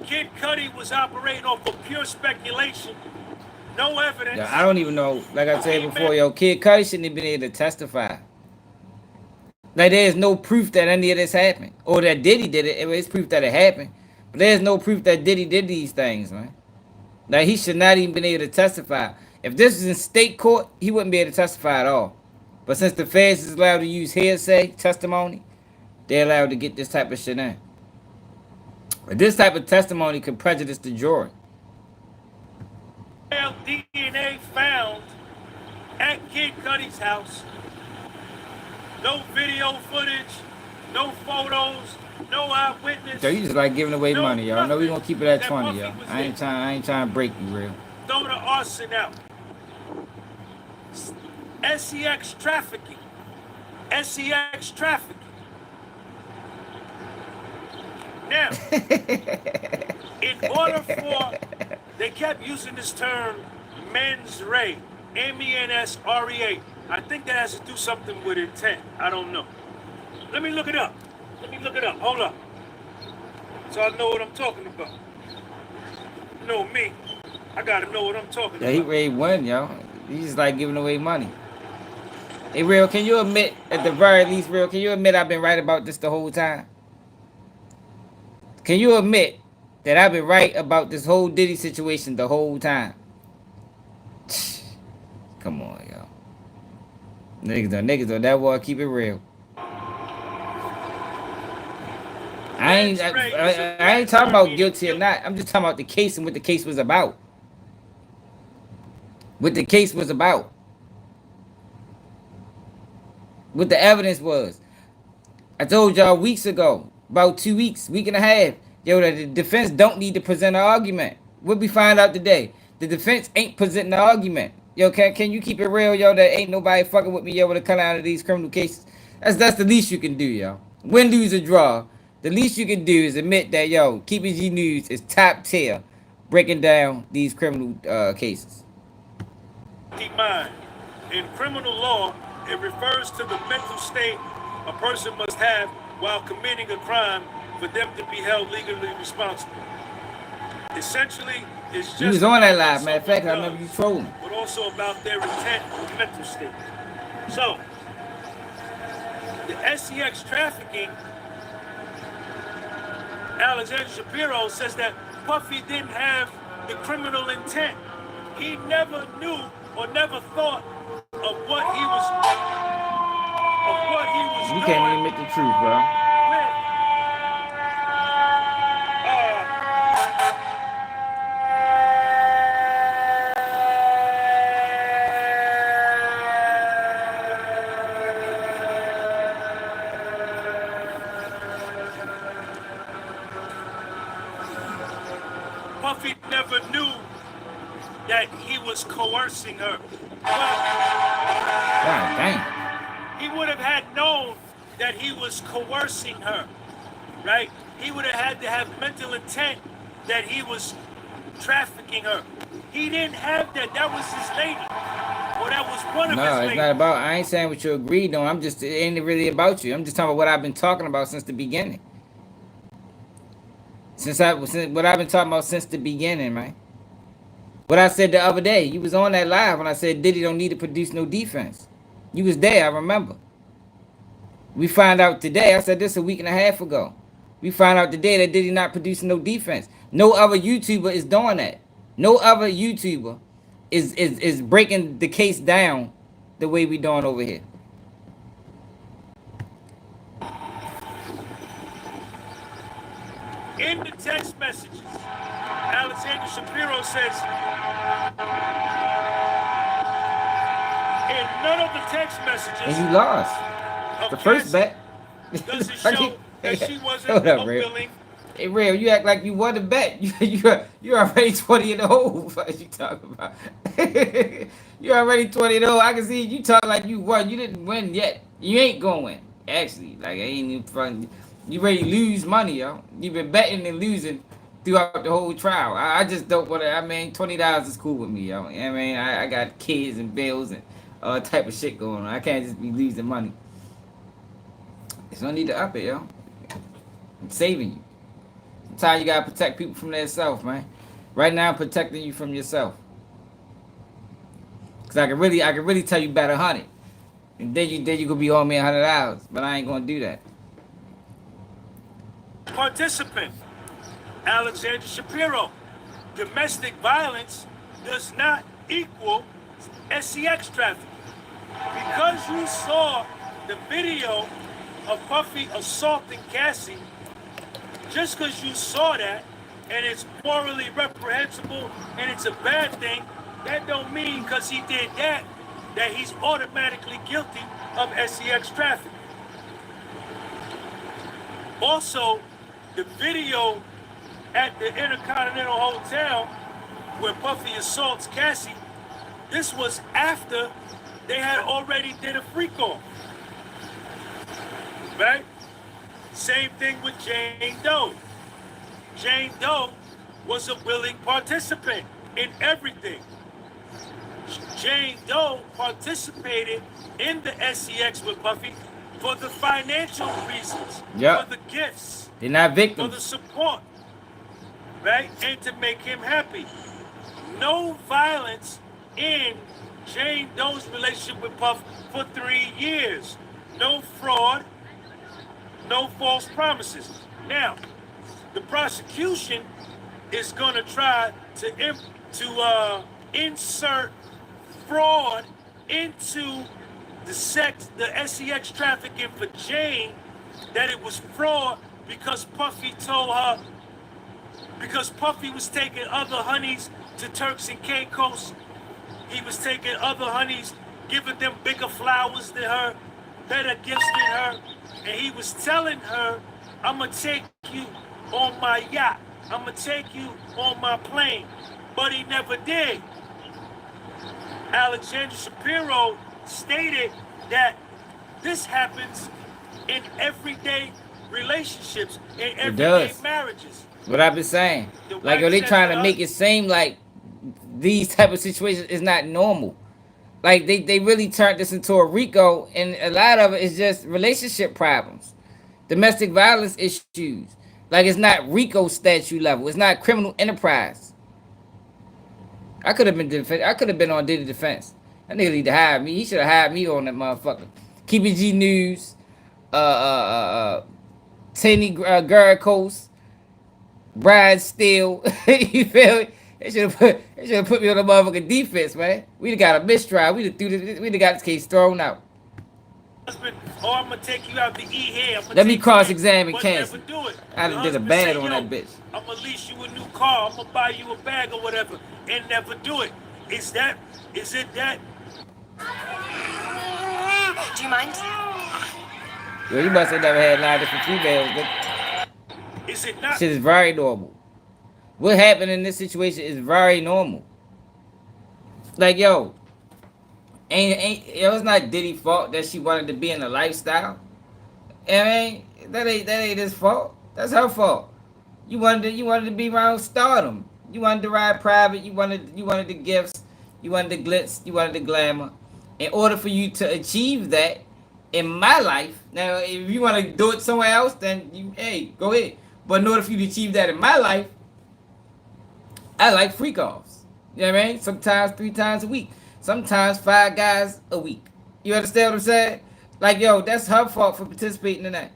Speaker 3: Kid Cudi was operating off of pure speculation, no evidence.
Speaker 1: Yeah, I don't even know. Like I said before, yo, Kid Cudi shouldn't have been able to testify. Like, there's no proof that any of this happened. Or that Diddy did it. It's proof that it happened. But there's no proof that Diddy did these things, man. Like, he should not even been able to testify. If this was in state court, he wouldn't be able to testify at all. But since the feds is allowed to use hearsay testimony, they're allowed to get this type of shit in. But this type of testimony could prejudice the jury.
Speaker 3: DNA found at Kid Cudi's house. No video footage, no photos, no eyewitness.
Speaker 1: So you just like giving away
Speaker 3: no
Speaker 1: money, y'all. I know we gonna keep it at 20,
Speaker 3: nothing
Speaker 1: y'all.
Speaker 3: that
Speaker 1: I ain't trying to break you, real.
Speaker 3: Throw the arson out. SEX trafficking. SEX trafficking. Now, in order for, they kept using this term, mens rea, MENSREA. I think that has to do something with intent. I don't know. Let me look it up. Hold up. So I know what I'm talking about. You know me. I gotta know what I'm talking
Speaker 1: Yeah, he
Speaker 3: about.
Speaker 1: ready one, yo. He just like giving away money. Hey, real, can you admit, at the very least, real, can you admit I've been right about this the whole time? Can you admit that I've been right about this whole Diddy situation the whole time? Come on, yo. Niggas though, that boy keep it real. I ain't talking about guilty or not. I'm just talking about the case and what the case was about. what the case was about, what the evidence was. I told y'all weeks ago, about 2 weeks, week and a half, yo, that the defense don't need to present an argument. What we find out today, the defense ain't presenting an argument. Yo, can you keep it real, yo, that ain't nobody fucking with me, yo, to come out of these criminal cases? That's the least you can do, yo. Win, lose, or draw. The least you can do is admit that, yo, Keeping G News is top tier breaking down these criminal cases.
Speaker 3: Mind. In criminal law, it refers to the mental state a person must have while committing a crime for them to be held legally responsible. Essentially, it's just
Speaker 1: You was on that live,
Speaker 3: what
Speaker 1: matter of fact, I
Speaker 3: someone
Speaker 1: remember you
Speaker 3: does,
Speaker 1: trolling.
Speaker 3: but also about their intent or mental state. So, the SEX trafficking, Alexander Shapiro says that Puffy didn't have the criminal intent. He never knew or never thought of what he was
Speaker 1: You
Speaker 3: doing.
Speaker 1: can't even admit the truth, bro.
Speaker 3: Puffy never knew that he was coercing her.
Speaker 1: God dang.
Speaker 3: He would have had known that he was coercing her, right? He would have had to have mental intent that he was trafficking her. He didn't have that. That was his lady. Or that was one of his
Speaker 1: No, it's
Speaker 3: ladies.
Speaker 1: not about. I ain't saying what you agreed on. I'm just. It ain't really about you. I'm just talking about what I've been talking about since the beginning. Since what I've been talking about since the beginning, man. What I said the other day, you was on that live when I said Diddy don't need to produce no defense. You was there, I remember. We find out today. I said this a week and a half ago. We find out today that Diddy not producing no defense. No other YouTuber is doing that. No other YouTuber is breaking the case down the way we doing over here.
Speaker 3: In the text messages, Alexander Shapiro says, in none of the text messages,
Speaker 1: And you lost the first bet.
Speaker 3: does it show that she wasn't
Speaker 1: Hold up,
Speaker 3: a
Speaker 1: Real.
Speaker 3: willing.
Speaker 1: Hey, Real, you act like you won the bet. You're already 20 and 0. What you talking about? You're already 20 and 0. I can see you talk like you won. You didn't win yet. You ain't gonna win. Actually, like I ain't even front. You ready to lose money, yo. You've been betting and losing throughout the whole trial. I just don't want to. I mean, $20 is cool with me, yo. I mean, I got kids and bills and all type of shit going on. I can't just be losing money. There's no need to up it, yo. I'm saving you. Sometimes you gotta protect people from themselves, man. Right now, I'm protecting you from yourself. Cause I can really tell you bet 100, and then you gonna be on me $100, but I ain't gonna do that.
Speaker 3: Participant, Alexander Shapiro. Domestic violence does not equal SEX trafficking. Because you saw the video of Puffy assaulting Cassie, just because you saw that and it's morally reprehensible and it's a bad thing, that don't mean because he did that he's automatically guilty of SEX trafficking. Also, the video at the Intercontinental Hotel where Puffy assaults Cassie, this was after they had already did a freak off. Right? Same thing with Jane Doe. Jane Doe was a willing participant in everything. Jane Doe participated in the SEX with Puffy for the financial reasons, for the gifts,
Speaker 1: they're not victims,
Speaker 3: for the support, right? And to make him happy. No violence in Jane Doe's relationship with Puff for 3 years. No fraud, no false promises. Now, the prosecution is going to try to insert fraud into the SEX trafficking for Jane, that it was fraud because Puffy told her, because Puffy was taking other honeys to Turks and Caicos, He was taking other honeys, giving them bigger flowers than her, better gifts than her. And he was telling her, I'm going to take you on my yacht. I'm going to take you on my plane. But he never did. Alexander Shapiro stated that this happens in everyday relationships, in everyday marriages.
Speaker 1: What I've been saying. Like, are they trying to make it seem like these type of situations is not normal? Like, they really turned this into a Rico, and a lot of it is just relationship problems. Domestic violence issues. Like, it's not Rico statute level. It's not criminal enterprise. I could have been on Diddy defense. That nigga need to hire me. He should have hired me on that motherfucker. Keep It G News. Tenny Coast. Brad Steele. You feel me? They should have put me on the motherfucking defense, man. We'd have got a mistrial. We'd have got this case thrown out.
Speaker 3: Husband, or I'm gonna take you out to eat here.
Speaker 1: Let me cross-examine Cassie. I
Speaker 3: Your
Speaker 1: did a
Speaker 3: husband
Speaker 1: bad
Speaker 3: say,
Speaker 1: on
Speaker 3: "Yo,
Speaker 1: that bitch.
Speaker 3: I'm gonna lease you a new car. I'm gonna buy you a bag or whatever," and never do it. Is it that?
Speaker 2: Do you mind?
Speaker 1: Yo, you must have never had 9 different females.
Speaker 3: Is it not?
Speaker 1: Shit is very normal. What happened in this situation is very normal. Like, yo, it's not Diddy's fault that she wanted to be in a lifestyle. I mean, that ain't his fault. That's her fault. You wanted to be around stardom. You wanted to ride private. You wanted the gifts. You wanted the glitz. You wanted the glamour. In order for you to achieve that in my life, now if you want to do it somewhere else, then hey, go ahead. But in order for you to achieve that in my life, I like freak offs. You know what I mean? Sometimes 3 times a week. Sometimes 5 guys a week. You understand what I'm saying? Like, yo, that's her fault for participating in that.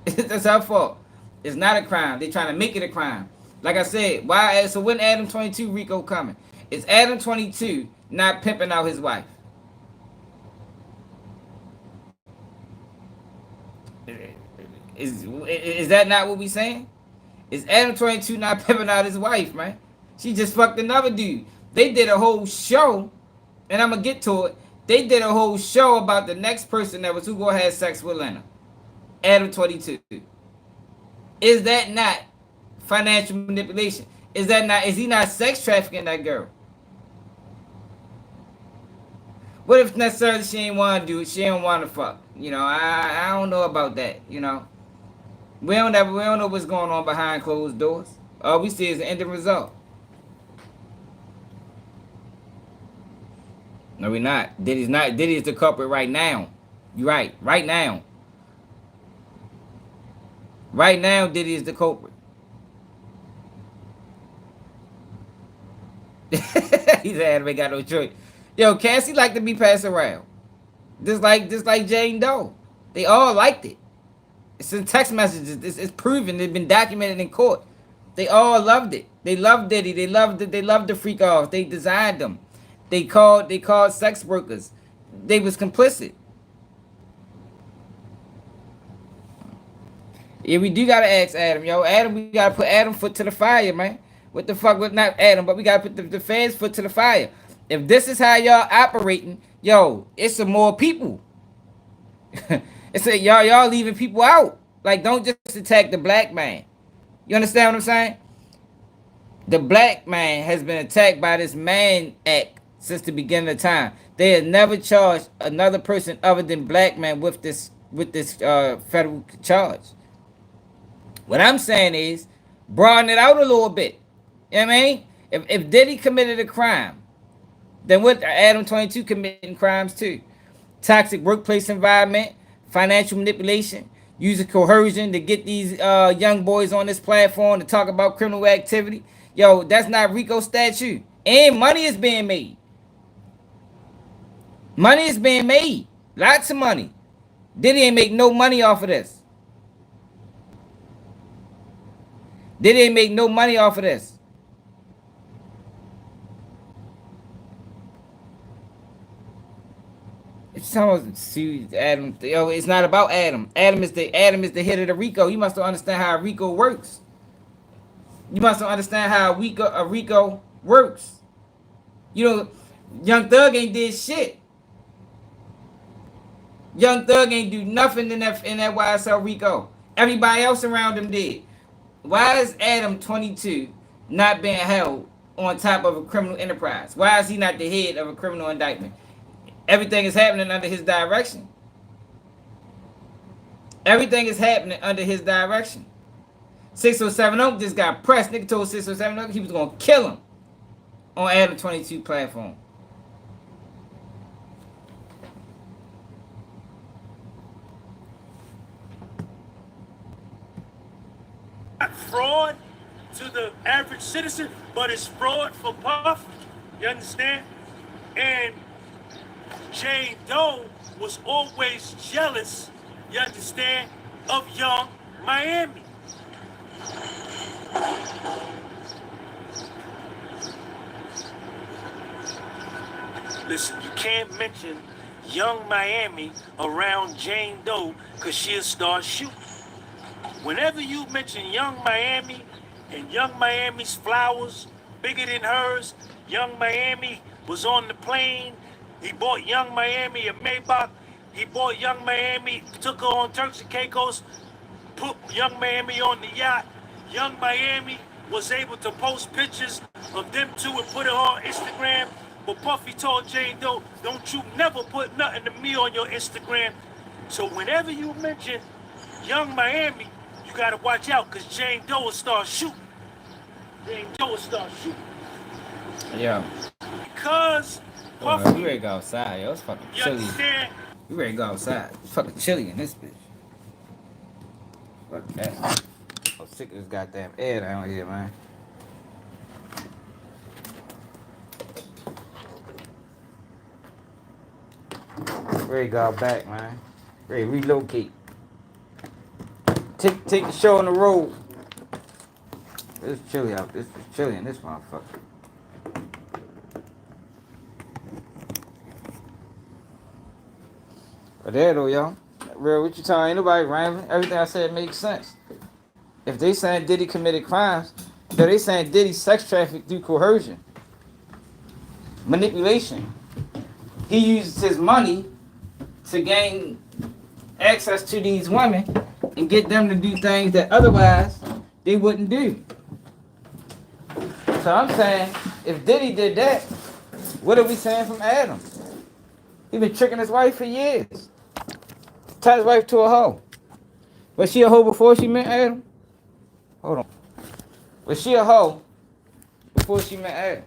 Speaker 1: That's her fault. It's not a crime. They're trying to make it a crime. Like I said, why? So when ADAM22 Rico coming? Is ADAM22 not pimping out his wife? Is that not what we saying? Is ADAM22 not pimping out his wife, man? She just fucked another dude. They did a whole show, and I'm gonna get to it. They did a whole show about the next person that was who gonna have sex with Lena. ADAM22. Is that not financial manipulation? Is he not sex trafficking that girl? What if necessarily she ain't want to do it? She ain't want to fuck. You know, I don't know about that. You know, we don't know what's going on behind closed doors. All we see is the end result. No, we're not. Diddy's not. Diddy is the culprit right now. You're right. Right now. Right now, Diddy is the culprit. He said Adam ain't got no choice. Yo, Cassie like to be passed around. Just like Jane Doe. They all liked it. It's in text messages. It's proven. It's been documented in court. They all loved it. They loved Diddy. They loved the freak offs. They designed them. They called sex workers. They was complicit. Yeah, we do gotta ask Adam, yo. Adam, we gotta put Adam foot to the fire, man. What the fuck? What not Adam, but we gotta put the fans foot to the fire. If this is how y'all operating, yo, it's some more people. It's a y'all leaving people out. Like, don't just attack the black man. You understand what I'm saying? The black man has been attacked by this Mann Act since the beginning of time. They have never charged another person other than black man with this federal charge. What I'm saying is, broaden it out a little bit. You know what I mean? If Diddy committed a crime, then what ADAM22 committing crimes too? Toxic workplace environment, financial manipulation, using coercion to get these young boys on this platform to talk about criminal activity. Yo, that's not Rico statute. And money is being made. Money is being made. Lots of money. Diddy ain't make no money off of this. Diddy ain't make no money off of this. It's almost Adam. Yo, it's not about Adam. Adam is the head of the Rico. You must understand how a Rico works. You must understand how a Rico works. You know, Young Thug ain't did shit. Young Thug ain't do nothing in that YSL Rico. Everybody else around him did. Why is ADAM22 not being held on top of a criminal enterprise? Why is he not the head of a criminal indictment? Everything is happening under his direction. Everything is happening under his direction. 607 Oak just got pressed. Nigga told 607 Oak he was gonna kill him on ADAM22 platform.
Speaker 3: Fraud to the average citizen, but it's fraud for Puff. You understand? And Jane Doe was always jealous, you understand, of young Miami. Listen, you can't mention young Miami around Jane Doe because she'll start shooting. Whenever you mention young Miami and young Miami's flowers bigger than hers, young Miami was on the plane, he bought young Miami a Maybach, he bought young Miami, took her on Turks and Caicos, put young Miami on the yacht. Young Miami was able to post pictures of them two and put it on Instagram. But Puffy told Jane Doe, don't you never put nothing to me on your Instagram. So whenever you mention young Miami, you gotta watch out because Jane Doe will start shooting. Jane Doe will start shooting.
Speaker 1: Yeah.
Speaker 3: Because
Speaker 1: Puffy,
Speaker 3: Puffy,
Speaker 1: we ready to go outside, yo. It's fucking
Speaker 3: you
Speaker 1: chilly.
Speaker 3: understand?
Speaker 1: We ready to go outside. It's fucking chilly in this bitch. Fuck that. I'm sick of this goddamn air down here, man. Ready to go back, man. Ready to relocate. Take the show on the road. It's chilly out. This is chilly in this motherfucker. But there though, y'all. Real, what you telling? Ain't nobody rambling. Everything I said makes sense. If they saying Diddy committed crimes, then they saying Diddy sex trafficked through coercion, manipulation. He uses his money to gain access to these women and get them to do things that otherwise they wouldn't do. So I'm saying, if Diddy did that, what are we saying from Adam? He been tricking his wife for years. Tied his wife to a hoe. Was she a hoe before she met Adam? Hold on. Was she a hoe before she met Adam?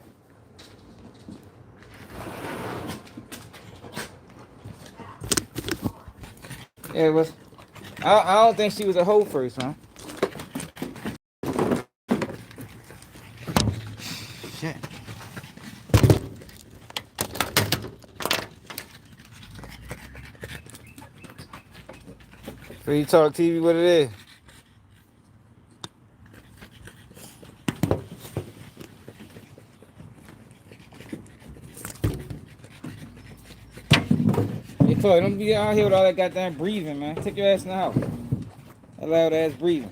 Speaker 1: Yeah, it was. I don't think she was a hoe first, huh? Shit. Free Talk TV, what it is? Hey, Chloe, don't be out here with all that goddamn breathing, man. Take your ass in the house. That loud ass breathing.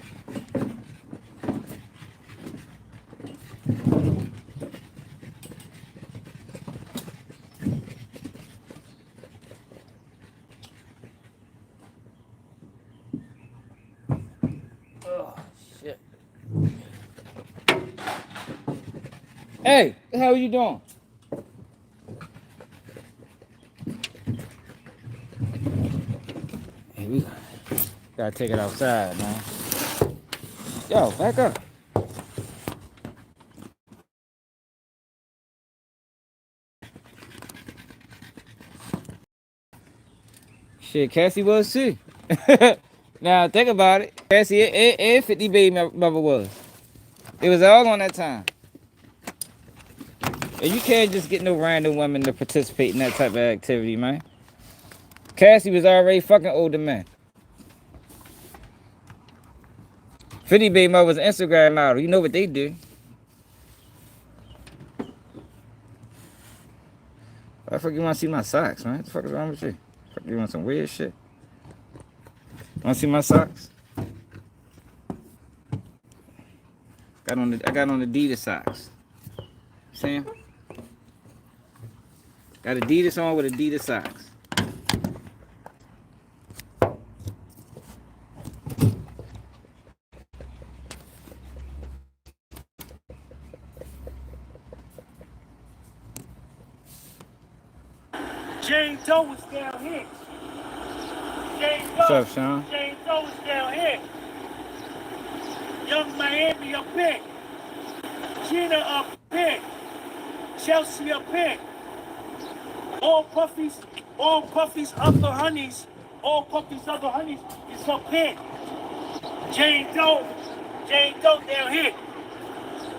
Speaker 1: Oh, shit. Hey, what the hell are you doing? Hey, we gotta take it outside, man. Yo, back up. Shit, Cassie was too. Now think about it. Cassie and 50 baby mother was. It was all on that time. And you can't just get no random woman to participate in that type of activity, man. Cassie was already fucking older man. 50 baby mother was an Instagram model. You know what they do. Why the fuck you wanna see my socks, man? What the fuck is wrong with you? Fuck, you want some weird shit? Wanna see my socks? I got on the Adidas socks. See 'em? Got Adidas on with Adidas socks.
Speaker 3: Jane Doe was down here.
Speaker 1: What's up, Sean?
Speaker 3: Jane Doe was down here. Young Miami up here. Gina up here. Chelsea up here. All Puffy's other honeys is up here. Jane Doe down here.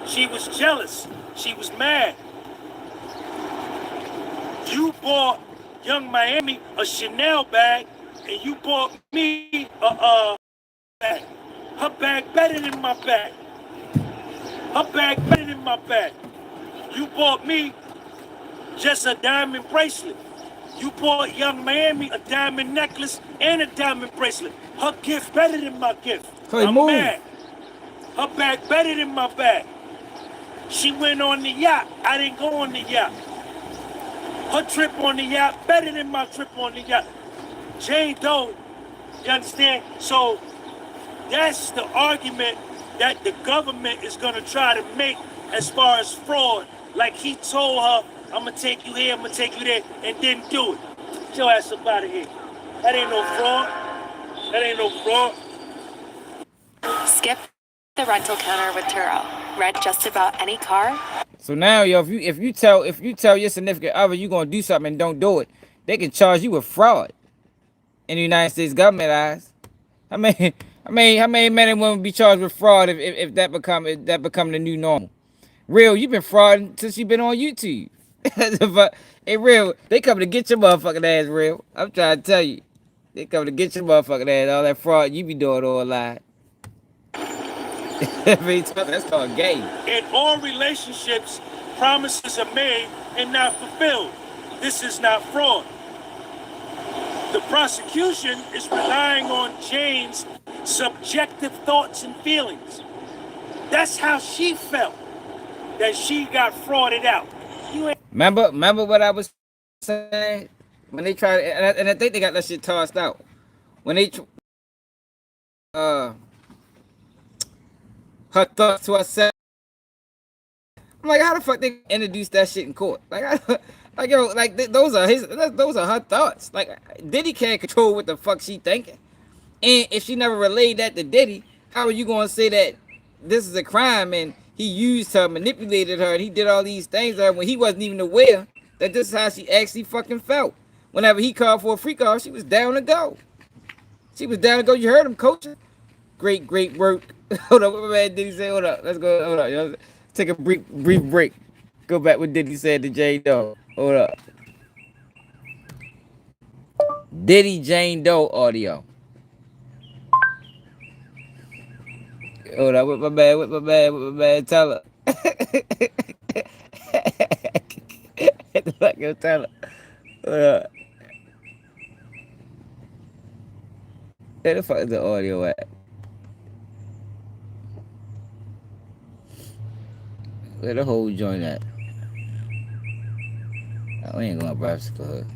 Speaker 3: She was jealous. She was mad. You bought Young Miami a Chanel bag, and you bought me a bag. Her bag better than my bag. Her bag better than my bag. You bought me just a diamond bracelet. You bought Young Miami a diamond necklace and a diamond bracelet. Her gift better than my gift.
Speaker 1: Hey,
Speaker 3: I'm
Speaker 1: move.
Speaker 3: mad. Her bag better than my bag. She went on the yacht. I didn't go on the yacht. Her trip on the yacht better than my trip on the yacht. Jane Doe, you understand? So that's the argument that the government is going to try to make as far as fraud. Like he told her, I'm going to take you here, I'm going to take you there, and didn't do it. Get your ass up out of here. That ain't no fraud. That ain't no fraud.
Speaker 4: Skip the rental counter with Turo. Rent just about any car.
Speaker 1: So now, yo, if you tell your significant other you gonna do something and don't do it, they can charge you with fraud in the United States government eyes. How many men and women be charged with fraud if that become the new normal? Real, you've been frauding since you've been on YouTube. But hey, Real, they come to get your motherfucking ass, Real. I'm trying to tell you, they come to get your motherfucking ass. All that fraud you be doing online. That's called game.
Speaker 3: In all relationships, promises are made and not fulfilled. This is not fraud. The prosecution is relying on Jane's subjective thoughts and feelings. That's how she felt, that she got frauded out.
Speaker 1: Remember what I was saying? When they tried, and I think they got that shit tossed out. When they her thoughts to herself. I'm like, how the fuck they introduce that shit in court? Those are her thoughts. Like, Diddy can't control what the fuck she thinking. And if she never relayed that to Diddy, how are you gonna say that this is a crime and he used her, manipulated her, and he did all these things to her when he wasn't even aware that this is how she actually fucking felt? Whenever he called for a free call, she was down to go. She was down to go. You heard him coaching. Great work. Hold up, what my man Diddy say? Hold up, let's go. Hold up, yo. Take a brief break. Go back what Diddy said to Jane Doe. Hold up. Diddy Jane Doe audio. Hold up, what my man, tell her. What the fuck you tell her? Hold up. Where the fuck is the audio at? Where the whole joint at? Oh, we ain't going to bicycle hood.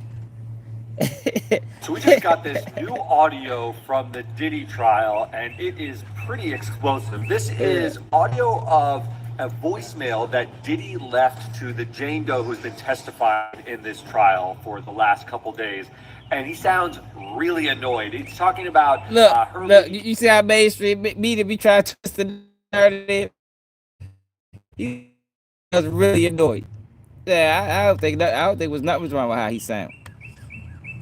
Speaker 6: So we just got this new audio from the Diddy trial, and it is pretty explosive. This is audio of a voicemail that Diddy left to the Jane Doe who's been testifying in this trial for the last couple days. And he sounds really annoyed. He's talking about her.
Speaker 1: Look, you see how mainstream media be trying to twist the narrative? He was really annoyed. Yeah, I don't think was nothing wrong with how he sound.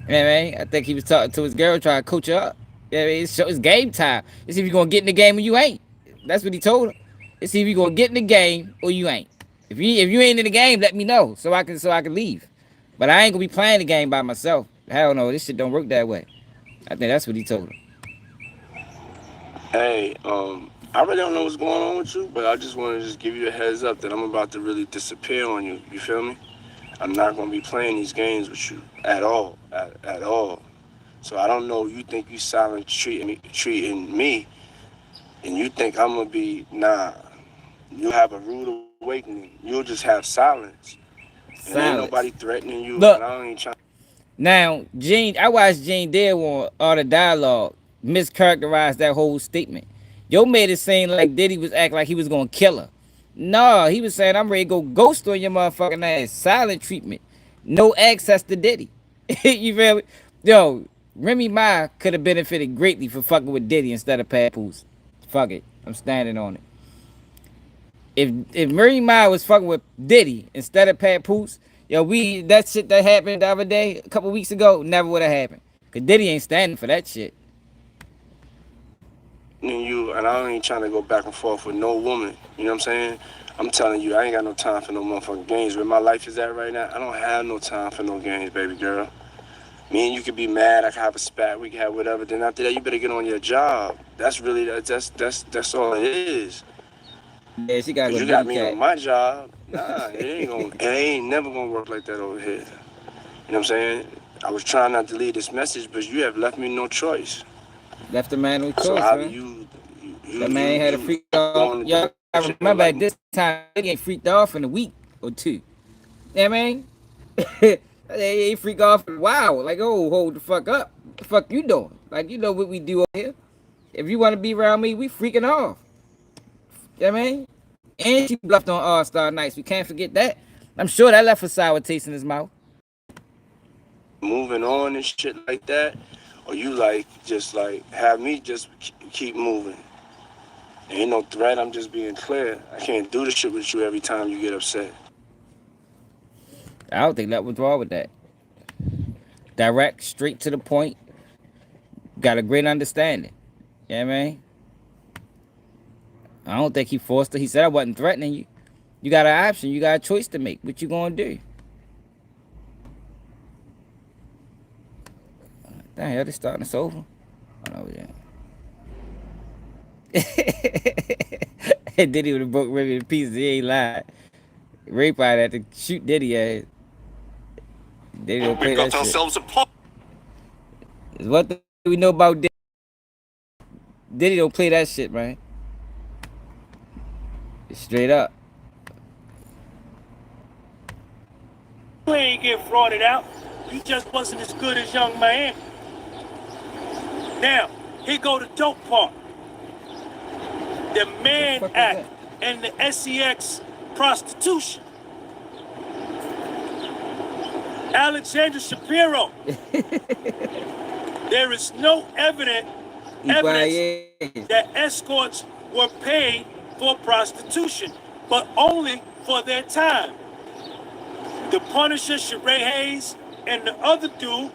Speaker 1: You know what I mean? I think he was talking to his girl, trying to coach her up. You know what I mean? It's game time. Let's see if you're gonna get in the game or you ain't. That's what he told her. Let's see if you're gonna get in the game or you ain't. If you ain't in the game, let me know so I can leave. But I ain't gonna be playing the game by myself. Hell no, this shit don't work that way. I think that's what he told her.
Speaker 7: Hey, I really don't know what's going on with you, but I just want to just give you a heads up that I'm about to really disappear on you. You feel me? I'm not going to be playing these games with you at all, at all. So I don't know, you think you silent treating me, and you think I'm going to be, nah. You'll have a rude awakening. You'll just have silence. And ain't nobody threatening you.
Speaker 1: Look,
Speaker 7: and I ain't trying.
Speaker 1: now, I watched Gene Dale on all the dialogue, mischaracterized that whole statement. Yo made it seem like Diddy was acting like he was gonna kill her. No, he was saying, I'm ready to go ghost on your motherfucking ass. Silent treatment. No access to Diddy. You feel me? Yo, Remy Ma could have benefited greatly for fucking with Diddy instead of Papoose. Fuck it. I'm standing on it. If Remy Ma was fucking with Diddy instead of Papoose, yo, that shit that happened the other day, a couple weeks ago, never would have happened. Cause Diddy ain't standing for that shit.
Speaker 7: And I ain't trying to go back and forth with no woman. You know what I'm saying? I'm telling you, I ain't got no time for no motherfucking games. Where my life is at right now, I don't have no time for no games, baby girl. Me and you could be mad, I could have a spat, we could have whatever. Then after that, you better get on your job. That's really, that's all it is.
Speaker 1: Yeah, she got.
Speaker 7: You got me on my job. Nah, it ain't never gonna work like that over here. You know what I'm saying? I was trying not to leave this message, but you have left me no choice.
Speaker 1: Left the man no choice,
Speaker 7: So how
Speaker 1: man.
Speaker 7: you
Speaker 1: that man had a freak off. Y'all remember at this time, he ain't freaked off in a week or two. Yeah, man. He ain't freak off in a while. Like, oh, hold the fuck up. What the fuck you doing? Like, you know what we do over here. If you want to be around me, we freaking off. Yeah, man. And she bluffed on All-Star Nights. We can't forget that. I'm sure that left a sour taste in his mouth.
Speaker 7: Moving on and shit like that, or you like just like have me just keep moving. Ain't no threat. I'm just being clear. I can't do this shit with you every time you get upset.
Speaker 1: I don't think that was wrong with that. Direct, straight to the point. Got a great understanding. Yeah, man. I don't think he forced her. He said I wasn't threatening you. You got an option. You got a choice to make. What you gonna do? Damn, hell, they starting us over. Oh, no, yeah. Diddy would have broke Remy to pieces. He ain't lied. Ray probably had to shoot Diddy ass. Diddy don't play that shit. What do we know about Diddy? Diddy don't play that shit, man. Straight up.
Speaker 3: You ain't get frauded out. You just wasn't as good as Young Miami. Now, here go the dope part. The Mann Act and the SEX prostitution. Alexander Shapiro. There is no evidence that escorts were paid for prostitution, but only for their time. The Punisher, Sheree Hayes, and the other dude,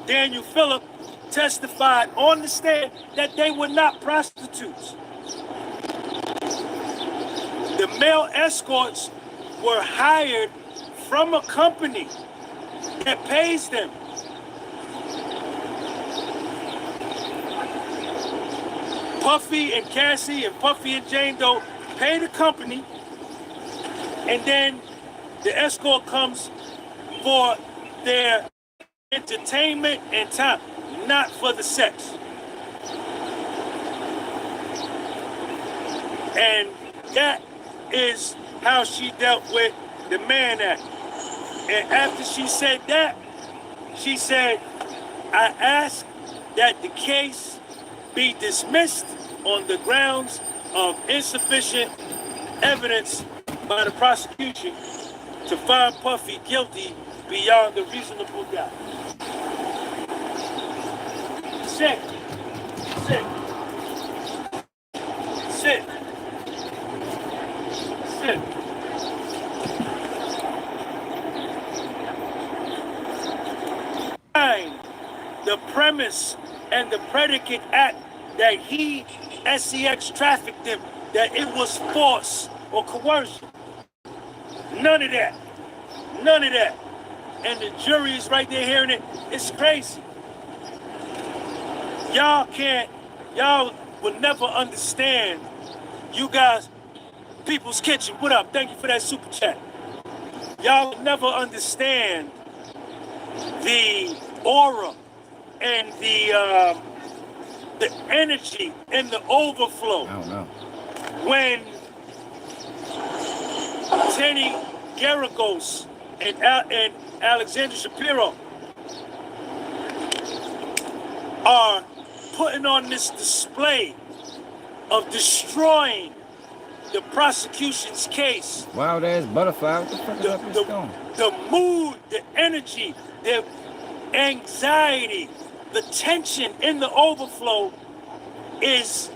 Speaker 3: Daniel Phillip, testified on the stand that they were not prostitutes. The male escorts were hired from a company that pays them. Puffy and Cassie and Puffy and Jane Doe pay the company, and then the escort comes for their entertainment and time, not for the sex. And that is how she dealt with the Mann Act. And after she said that, she said, I ask that the case be dismissed on the grounds of insufficient evidence by the prosecution to find Puffy guilty beyond a reasonable doubt. Sit. Sit. Sit. Sit. The premise and the predicate act that he, SEX, trafficked him, that it was force or coercion. None of that. None of that. And the jury is right there hearing it. It's crazy. Y'all will never understand. You guys, People's Kitchen, what up? Thank you for that super chat. Y'all will never understand the aura and the energy and the overflow.
Speaker 1: I don't know.
Speaker 3: When Tenny Garagos and Alexander Shapiro are putting on this display of destroying the prosecution's case.
Speaker 1: Wow, there's butterfly. What the fuck is up this going?
Speaker 3: The mood, the energy, the anxiety, the tension in the overflow is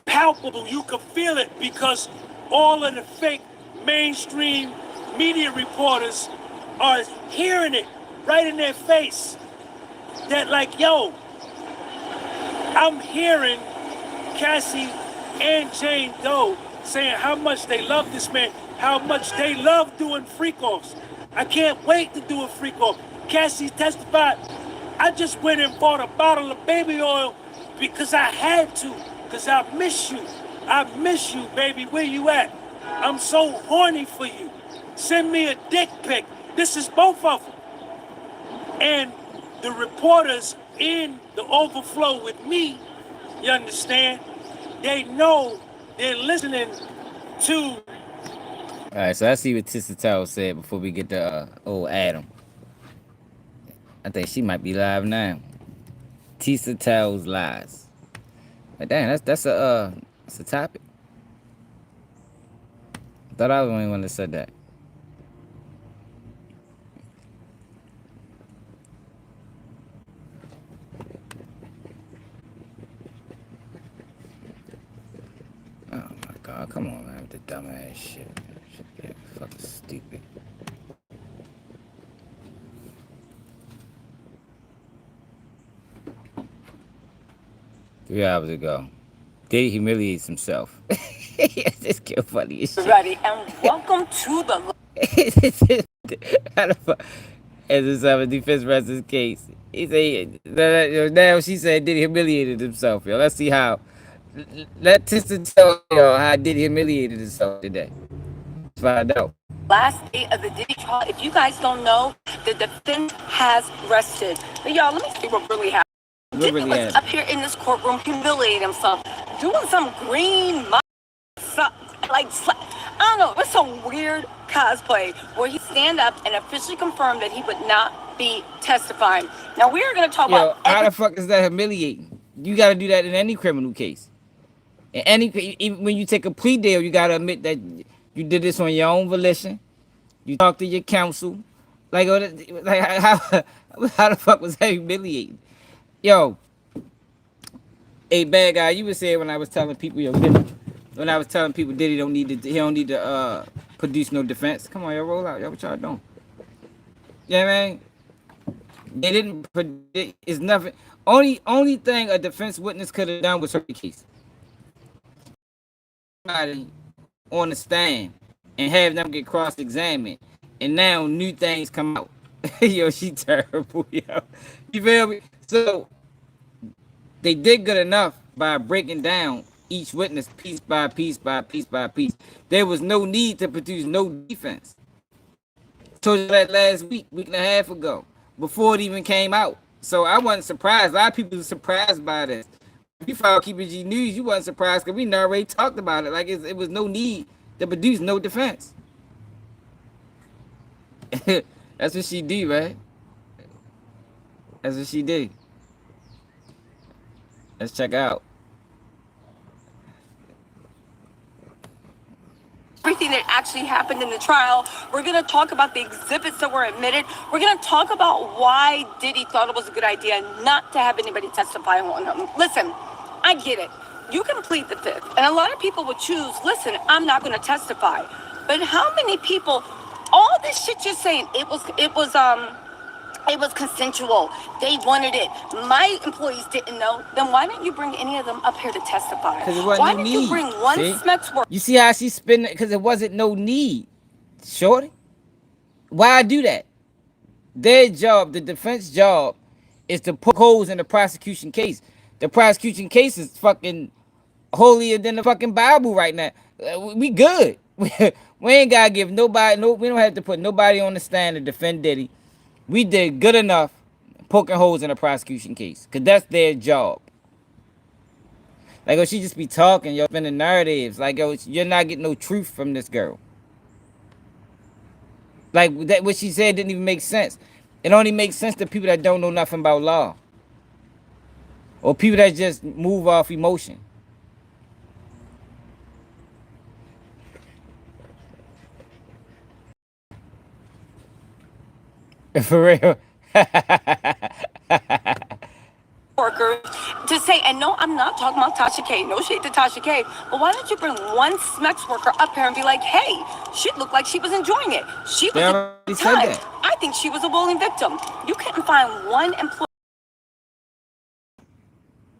Speaker 3: palpable. You can feel it because all of the fake mainstream media reporters are hearing it right in their face. That like, yo, I'm hearing Cassie and Jane Doe saying how much they love this man, how much they love doing freak-offs. I can't wait to do a freak-off. Cassie testified, I just went and bought a bottle of baby oil because I had to, because I miss you. I miss you, baby. Where you at? I'm so horny for you. Send me a dick pic. This is both of them. And the reporters in the overflow with me, you understand? They know they're listening to.
Speaker 1: All right, so I see what Tissa Towel said before we get to old Adam. I think she might be live now. Tissa Towel's lies. But damn, that's a topic. I thought I was the only one that said that. Oh my God, come on, man, with the dumbass shit. Shit, yeah, fucking stupid. Three hours ago, Diddy humiliates himself. This kid funny as shit.
Speaker 2: Ready, and welcome to the.
Speaker 1: How the fuck? As a self-defense versus case, he said now she said Diddy humiliated himself. Yo, let's see how. Let Tissa tell y'all how Diddy humiliated himself today. Let's find out.
Speaker 2: Last day of the Diddy trial. If you guys don't know, the defense has rested. But y'all, let me see what really happened. Diddy was up here in this courtroom humiliating himself, doing some green, like, I don't know, it was some weird cosplay where he stand up and officially confirmed that he would not be testifying. Now we are going to talk about.
Speaker 1: How the fuck is that humiliating? You got to do that in any criminal case. Even when you take a plea deal, you got to admit that you did this on your own volition. You talk to your counsel. Like how the fuck was that humiliating? Yo, hey, bad guy, you were saying when I was telling people, Diddy don't need to produce no defense. Come on, y'all, roll out. Y'all, what y'all doing? Yeah, man. They didn't predict. It's nothing. Only thing a defense witness could have done was her case. On the stand and have them get cross-examined, and now new things come out. Yo, she terrible, yo. You feel me? So they did good enough by breaking down each witness piece by piece by piece by piece. There was no need to produce no defense. Told you that last week and a half ago, before it even came out. So I wasn't surprised. A lot of people were surprised by this. If you follow Keeping G News, you wasn't surprised because we already talked about it. Like it was no need to produce no defense. That's what she did, right? That's what she did. Let's check out.
Speaker 2: Everything that actually happened in the trial. We're going to talk about the exhibits that were admitted. We're going to talk about why Diddy thought it was a good idea not to have anybody testify on him. Listen, I get it. You can plead the fifth. And a lot of people would choose, listen, I'm not going to testify. But how many people, all this shit you're saying, it was consensual. They wanted it. My employees didn't know. Then why didn't you bring any of them up here to testify? Why didn't you bring one Smexworth?
Speaker 1: You see how she spin it? Because it wasn't no need. Shorty? Why do that? Their job, the defense job, is to poke holes in the prosecution case. The prosecution case is fucking holier than the fucking Bible right now. We good. We ain't got to give nobody, we don't have to put nobody on the stand to defend Diddy. We did good enough poking holes in a prosecution case. Because that's their job. Like, oh, she just be talking, yo, spinning narratives. Like, yo, you're not getting no truth from this girl. Like that, what she said didn't even make sense. It only makes sense to people that don't know nothing about law, or people that just move off emotion. For real.
Speaker 2: Workers to say, and no, I'm not talking about Tasha K. No shade to Tasha K. But why don't you bring one SMEX worker up here and be like, hey, she looked like she was enjoying it. She was a time. I think she was a willing victim. You couldn't find one employee.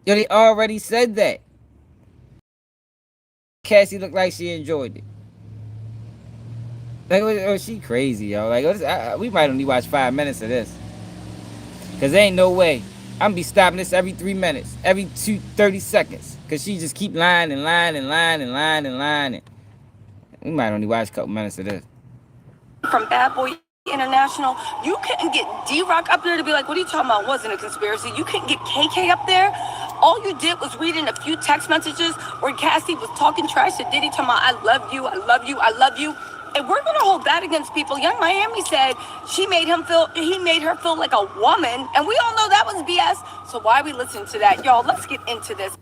Speaker 1: Yo, they already said that. Cassie looked like she enjoyed it. Like, oh, she crazy, yo. Like, we might only watch 5 minutes of this. Because there ain't no way. I'm gonna be stopping this every 3 minutes, every 30 seconds. Because she just keep lying and lying and lying and lying and lying. We might only watch a couple minutes of this.
Speaker 2: From Bad Boy International, you couldn't get D-Rock up there to be like, what are you talking about? It wasn't a conspiracy. You couldn't get KK up there. All you did was read in a few text messages where Cassie was talking trash to Diddy, talking about, I love you, I love you, I love you. And we're gonna hold that against people. Young Miami said he made her feel like a woman, and we all know that was BS. So why are we listening to that, y'all? Let's get into this.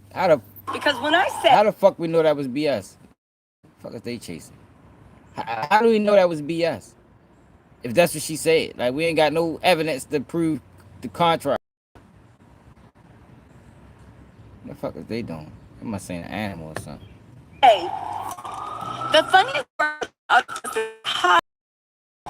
Speaker 2: Because when I said,
Speaker 1: how the fuck we know that was BS? Fuck is they chasing? How do we know that was BS? If that's what she said, like we ain't got no evidence to prove the contrary. What the fuck is they doing? They must say an animal or something.
Speaker 2: Hey, the funniest part how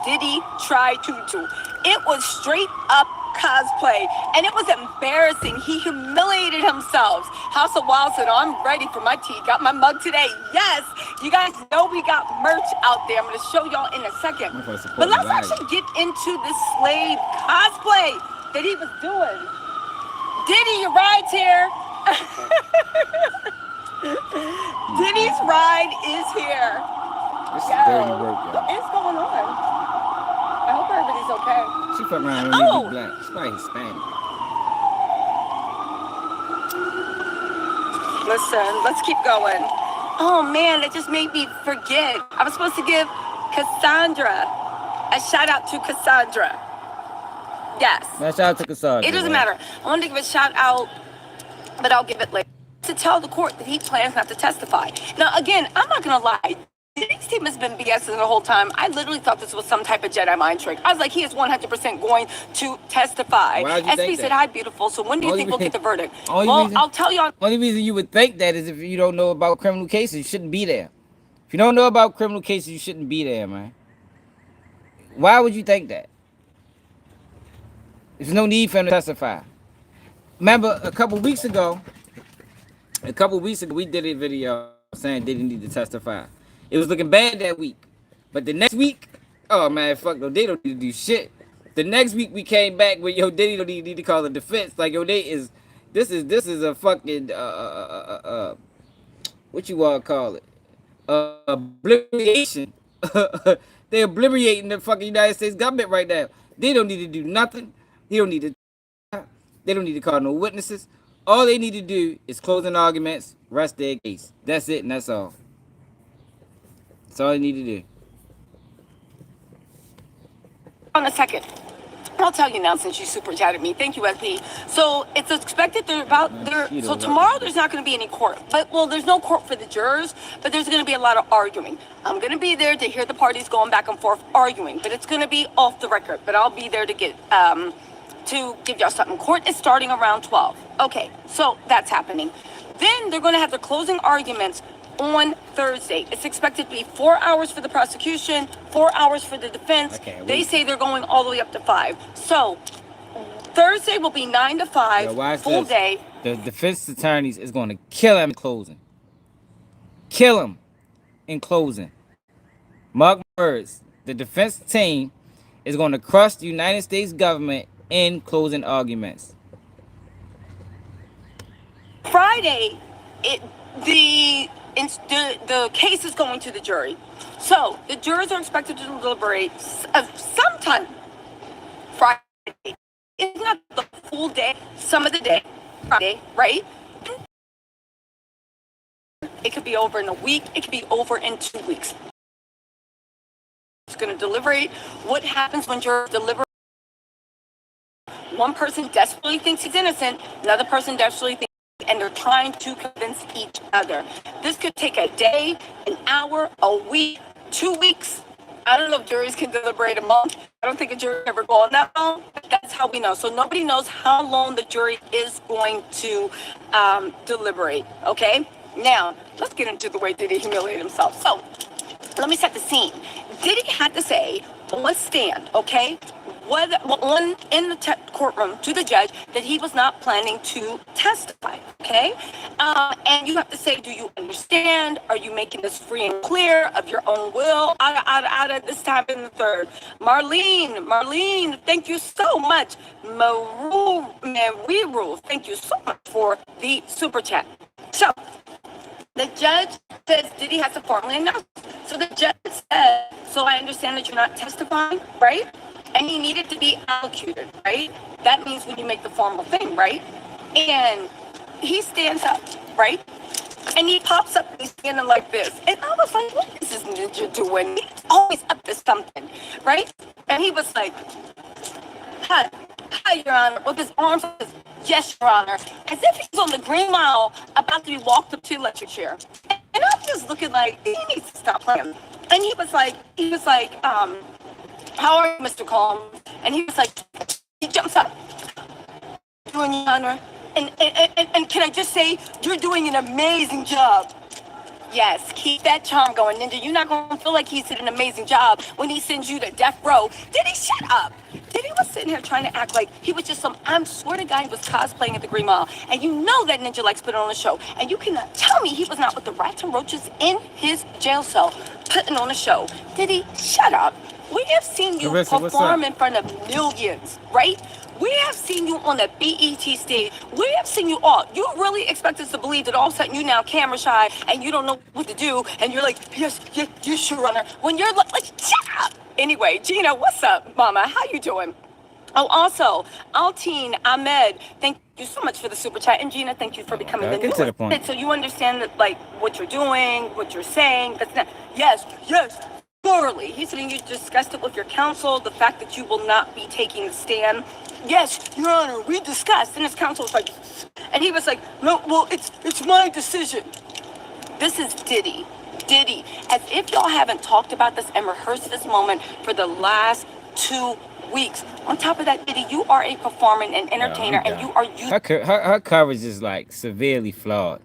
Speaker 2: Diddy tried to do. It was straight up cosplay, and it was embarrassing. He humiliated himself. House of Wild said, oh, I'm ready for my tea. Got my mug today. Yes, you guys know we got merch out there. I'm going to show y'all in a second. But let's actually get into this slave cosplay that he was doing. Diddy, your ride's here. Diddy's ride is here.
Speaker 1: This is dirty work, yo.
Speaker 2: What is going on? I hope everybody's okay.
Speaker 1: She fucking around with me black. She's probably Hispanic.
Speaker 2: Listen, let's keep going. Oh man, that just made me forget. I was supposed to give Cassandra a shout out to Cassandra. Yes.
Speaker 1: Shout out to Cassandra.
Speaker 2: It doesn't matter. I wanted to give a shout out, but I'll give it later. To tell the court that he plans not to testify. Now, again, I'm not gonna lie. Diddy's team has been BSing the whole time. I literally thought this was some type of Jedi mind trick. I was like, he is 100% going to testify. SB said, hi, beautiful. So when do you think we'll get the verdict? Well, I'll tell y'all.
Speaker 1: Only reason you would think that is if you don't know about criminal cases, you shouldn't be there. If you don't know about criminal cases, you shouldn't be there, man. Why would you think that? There's no need for him to testify. Remember, a couple weeks ago, we did a video saying Diddy need to testify. It was looking bad that week. But the next week, oh man, fuck no, they don't need to do shit. The next week we came back with, yo, Diddy don't need to call a defense. Like, yo, this is a fucking, what you want to call it? Obliteration. They're obliterating the fucking United States government right now. They don't need to do nothing. They don't need to call no witnesses. All they need to do is closing arguments, rest their case. That's it, and that's all. That's all they need to do.
Speaker 2: On a second. I'll tell you now since you super chatted me. Thank you, SP. So it's expected so tomorrow there's not going to be any court. There's no court for the jurors, but there's going to be a lot of arguing. I'm going to be there to hear the parties going back and forth arguing, but it's going to be off the record. But I'll be there to give y'all something. Court is starting around 12. Okay, so that's happening. Then they're going to have their closing arguments on Thursday. It's expected to be 4 hours for the prosecution, 4 hours for the defense. They say they're going all the way up to 5. So Thursday will be 9 to 5, full day.
Speaker 1: The defense attorneys is going to kill him in closing. Kill him in closing. Mark my words. The defense team is going to crush the United States government in closing arguments.
Speaker 2: Friday, the case is going to the jury. So the jurors are expected to deliberate sometime Friday. It's not the full day, some of the day, Friday, right? It could be over in a week. It could be over in 2 weeks. It's going to deliberate. What happens when jurors deliberate? One person desperately thinks he's innocent, another person desperately thinks, and they're trying to convince each other. This could take a day, an hour, a week, 2 weeks. I don't know if juries can deliberate a month. I don't think a jury ever go on that long. But that's how we know. So nobody knows how long the jury is going to deliberate. Okay? Now, let's get into the way Diddy humiliated himself. So, let me set the scene. Diddy had to say on stand, okay, in the courtroom to the judge that he was not planning to testify, okay? And you have to say, do you understand? Are you making this free and clear of your own will? Out of this time in the third. Marlene, thank you so much. Mariru, thank you so much for the super chat. So, the judge says Diddy has to formally announce. So the judge said, so I understand that you're not testifying, right? And he needed to be allocated, right? That means when you make the formal thing, right? And he stands up, right? And he pops up and he's standing like this. And I was like, what is this ninja doing? He's always up to something, right? And he was like, hi, Your Honor, with his arms up, yes, Your Honor, as if he's on the Green Mile about to be walked up to the electric chair. And I'm just looking like, he needs to stop playing. And he was like, how are you, Mr. Combs? And he was like, he jumps up. Doing, Your Honor. And can I just say, you're doing an amazing job. Yes, keep that charm going, Ninja. You're not going to feel like he did an amazing job when he sends you to death row. Diddy, shut up. Diddy was sitting here trying to act like he was just I swear to God, he was cosplaying at the Green Mile. And you know that Ninja likes putting on a show. And you cannot tell me he was not with the rats and roaches in his jail cell putting on a show. Diddy, shut up. We have seen you perform in front of millions, right? We have seen you on the BET stage. We have seen you all. You really expect us to believe that all of a sudden you now camera shy and you don't know what to do and you're like, yes, you sure, Runner. When you're like, shut up. Anyway, Gina, what's up, Mama? How you doing? Oh, also, Altine Ahmed, thank you so much for the super chat. And Gina, thank you for becoming the
Speaker 1: to the point.
Speaker 2: So you understand that, like, what you're doing, what you're saying. That's not, yes. Thoroughly. He said you discussed it with your counsel, the fact that you will not be taking the stand. Yes, Your Honor, we discussed. And his counsel was like, and he was like, no, well, it's my decision. This is Diddy, as if y'all haven't talked about this and rehearsed this moment for the last 2 weeks. On top of that, Diddy, you are a performer and entertainer, and you are
Speaker 1: her coverage is like severely flawed.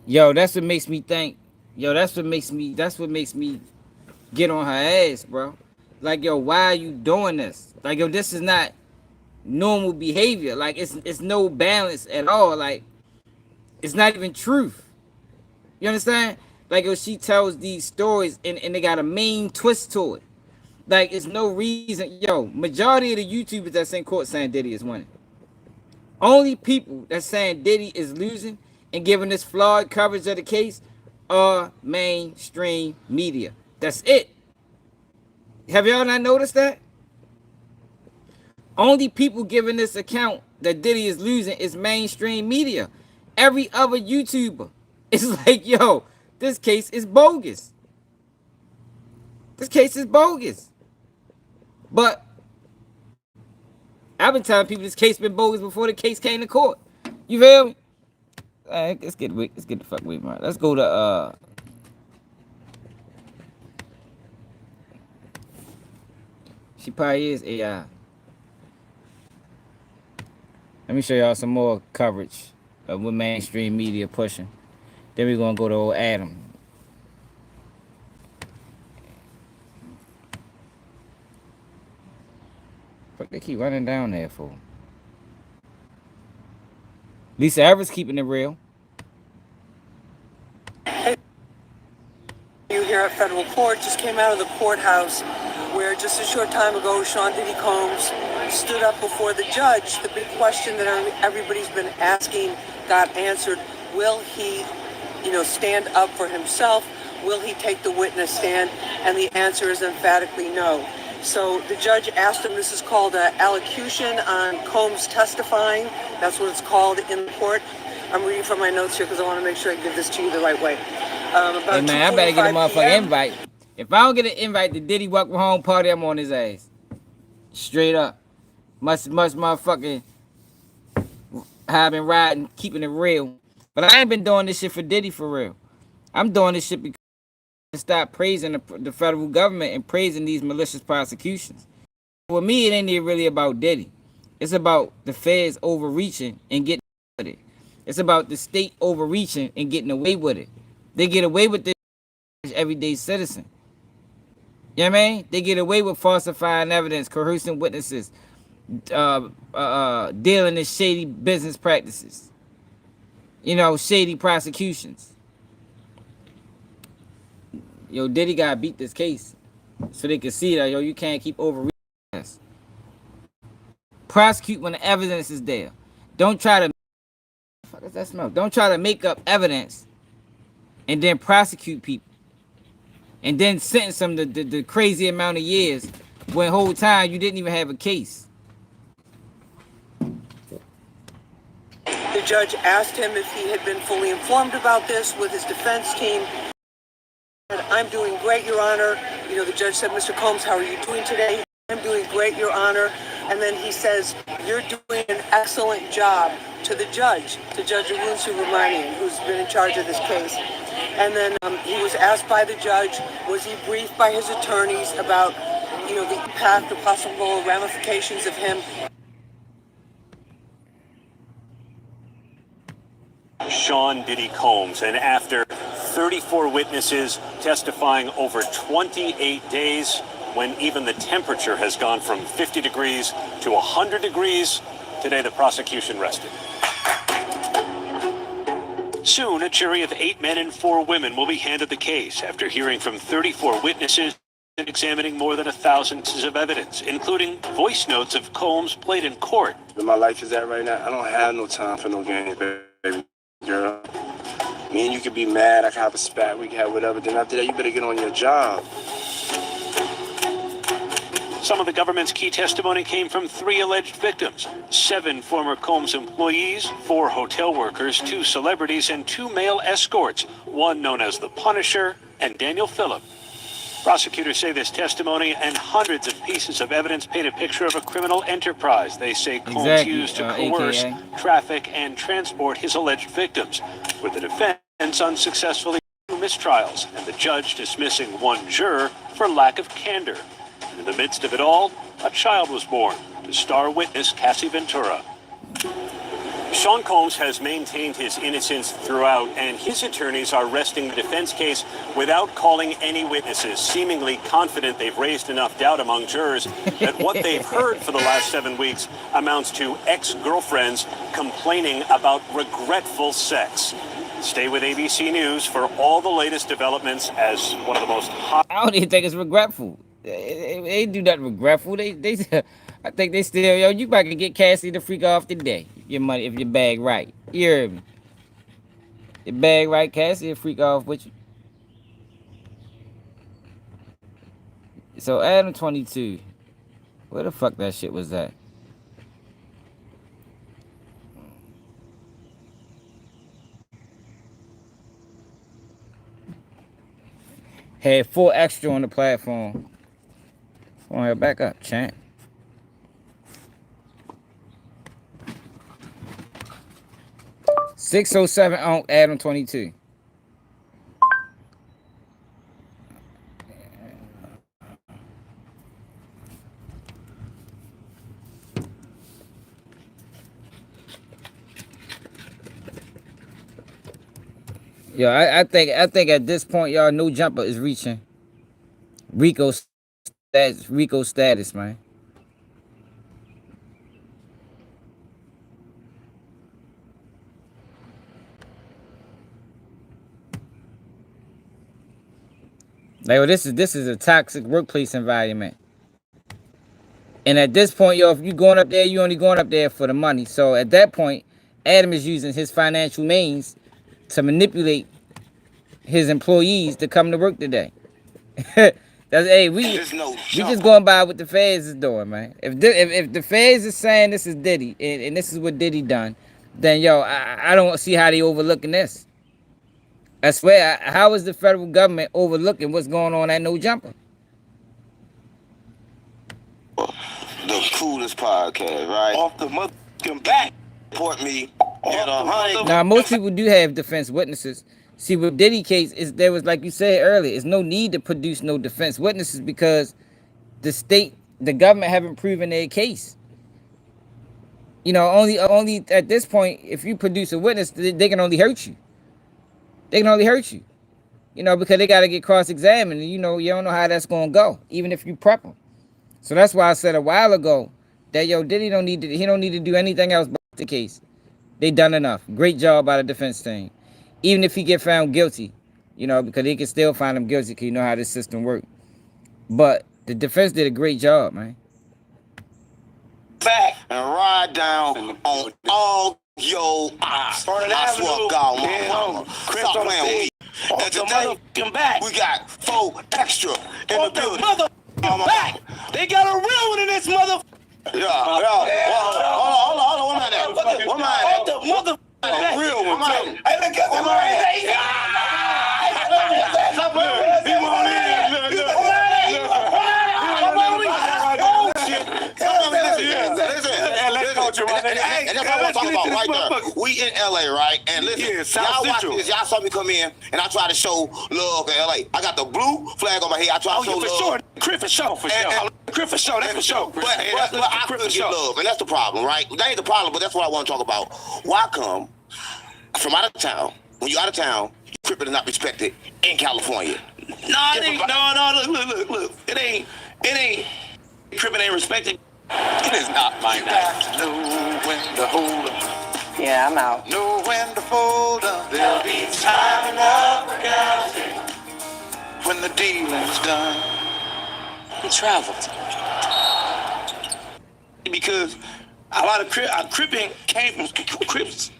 Speaker 1: Yo, that's what makes me think. Yo, that's what makes me get on her ass, bro. Like, yo, why are you doing this? Like, yo, this is not normal behavior. Like, it's no balance at all. Like, it's not even truth. You understand? Like, yo, she tells these stories and they got a main twist to it. Like, it's no reason. Yo, majority of the YouTubers that's in court saying Diddy is winning. Only people that's saying Diddy is losing and giving this flawed coverage of the case are mainstream media. That's it. Have y'all not noticed that? Only people giving this account that Diddy is losing is mainstream media. Every other YouTuber is like, yo, this case is bogus. This case is bogus. But I've been telling people this case been bogus before the case came to court. You feel me? All right, let's get the fuck away, man. Let's go to she probably is AI. Let me show y'all some more coverage of what mainstream media pushing. Then we're gonna go to old Adam. Fuck, they keep running down there for. Lisa Evers keeping it real.
Speaker 8: You here at federal court just came out of the courthouse where just a short time ago Sean Diddy Combs stood up before the judge. The big question that everybody's been asking got answered. Will he, stand up for himself? Will he take the witness stand? And the answer is emphatically no. So the judge asked him, this is called an allocution on Combs testifying. That's what it's called in the court. I'm reading from my notes here because I want to make sure I give this to you the right way.
Speaker 1: Hey man, I better get a motherfucking invite. If I don't get an invite to Diddy welcome home party, I'm on his ass. Straight up. Must motherfucking have been riding, keeping it real. But I ain't been doing this shit for Diddy for real. I'm doing this shit because I stop praising the federal government and praising these malicious prosecutions. With me, it ain't even really about Diddy. It's about the feds overreaching and getting away with it. It's about the state overreaching and getting away with it. They get away with this everyday citizen. You know what I mean? They get away with falsifying evidence, coercing witnesses, dealing in shady business practices. You know, shady prosecutions. Yo, Diddy gotta beat this case so they can see that, yo, you can't keep overreaching this. Prosecute when the evidence is there. Don't try to, fuck is that smell? Don't try to make up evidence and then prosecute people. And then sentence them the crazy amount of years when the whole time you didn't even have a case.
Speaker 8: The judge asked him if he had been fully informed about this with his defense team. I'm doing great, Your Honor. You know, the judge said, Mr. Combs, how are you doing today? I'm doing great, Your Honor. And then he says, you're doing an excellent job to the judge, to Judge Arun Subramanian, who's been in charge of this case. And then he was asked by the judge, was he briefed by his attorneys about, you know, the impact, the possible ramifications of him?
Speaker 6: Sean Diddy Combs, and after 34 witnesses testifying over 28 days, when even the temperature has gone from 50 degrees to 100 degrees, today the prosecution rested. Soon, a jury of 8 men and 4 women will be handed the case after hearing from 34 witnesses and examining more than 1,000 pieces of evidence, including voice notes of Combs played in court.
Speaker 7: Where my life is at right now, I don't have no time for no games, baby girl. Me and you could be mad, I could have a spat, we could have whatever. Then after that, you better get on your job.
Speaker 6: Some of the government's key testimony came from 3 alleged victims, 7 former Combs employees, 4 hotel workers, 2 celebrities, and 2 male escorts, one known as the Punisher and Daniel Phillip. Prosecutors say this testimony and hundreds of pieces of evidence paint a picture of a criminal enterprise they say Combs used to coerce, traffic, and transport his alleged victims, with the defense unsuccessfully mistrials and the judge dismissing 1 juror for lack of candor. In the midst of it all, a child was born to star witness Cassie Ventura. Sean Combs has maintained his innocence throughout, and his attorneys are resting the defense case without calling any witnesses, seemingly confident they've raised enough doubt among jurors that what they've heard for the last 7 weeks amounts to ex-girlfriends complaining about regretful sex. Stay with ABC News for all the latest developments as one of the most hot...
Speaker 1: I don't even think it's regretful. They do nothing regretful. They I think they still, yo, you about to get Cassie the freak off today. Your money, if your bag right. You hear me? Your bag right, Cassie will freak off with you. So ADAM22. Where the fuck that shit was at? Had 4 extra on the platform. Come on, back up, champ. $607 on ADAM22. Yeah, I think at this point, y'all, no jumper is reaching Rico status, man. Like, well, this is a toxic workplace environment. And at this point, yo, if you going up there, you only going up there for the money. So at that point, Adam is using his financial means to manipulate his employees to come to work today. We just going by what the feds is doing, man. If the feds is saying this is Diddy and this is what Diddy done, then yo, I don't see how they overlooking this. I swear, how is the federal government overlooking what's going on at No Jumper?
Speaker 7: The coolest podcast, right?
Speaker 3: Off the motherfucking back.
Speaker 7: Report me. Get 100.
Speaker 1: Now, most people do have defense witnesses. See, with Diddy case, there was, like you said earlier, there's no need to produce no defense witnesses because the government haven't proven their case. You know, only at this point, if you produce a witness, they can only hurt you. They can only hurt you. You know, because they got to get cross-examined. And, you know, you don't know how that's going to go, even if you prep them. So that's why I said a while ago that, yo, Diddy don't need to do anything else but the case. They done enough. Great job by the defense team. Even if he get found guilty, you know, because they can still find him guilty because you know how this system works. But the defense did a great job, man.
Speaker 7: Back and ride down on all your ops. I swear God, mama. Stop playing with me. And today, we got 4 extra in the building.
Speaker 3: Motherfucking back. They got a real one in this mother.
Speaker 7: Yeah. Hold on. What am I at? What am I at?
Speaker 3: The mother.
Speaker 7: Real one.
Speaker 3: Hey, look at the
Speaker 7: And that's what I want to talk about right there. We in LA, right? And listen, y'all watch this. Y'all saw me come in, and I try to show love in LA. I got the blue flag on my head. I try to show love.
Speaker 3: For sure. Crip for sure. Crip for sure. That's for sure.
Speaker 7: But I couldn't get love, and that's the problem, right? That ain't the problem, but that's what I want to talk about. Why come from out of town, when you out of town, Crip is not respected in California?
Speaker 3: No, look. It ain't. Crip ain't respected. It is not my night. Know when to hold up.
Speaker 8: Yeah, I'm out.
Speaker 3: Know when to fold up. There'll be time enough for galaxy when the dealing's done.
Speaker 8: He traveled.
Speaker 3: Because a lot of Crips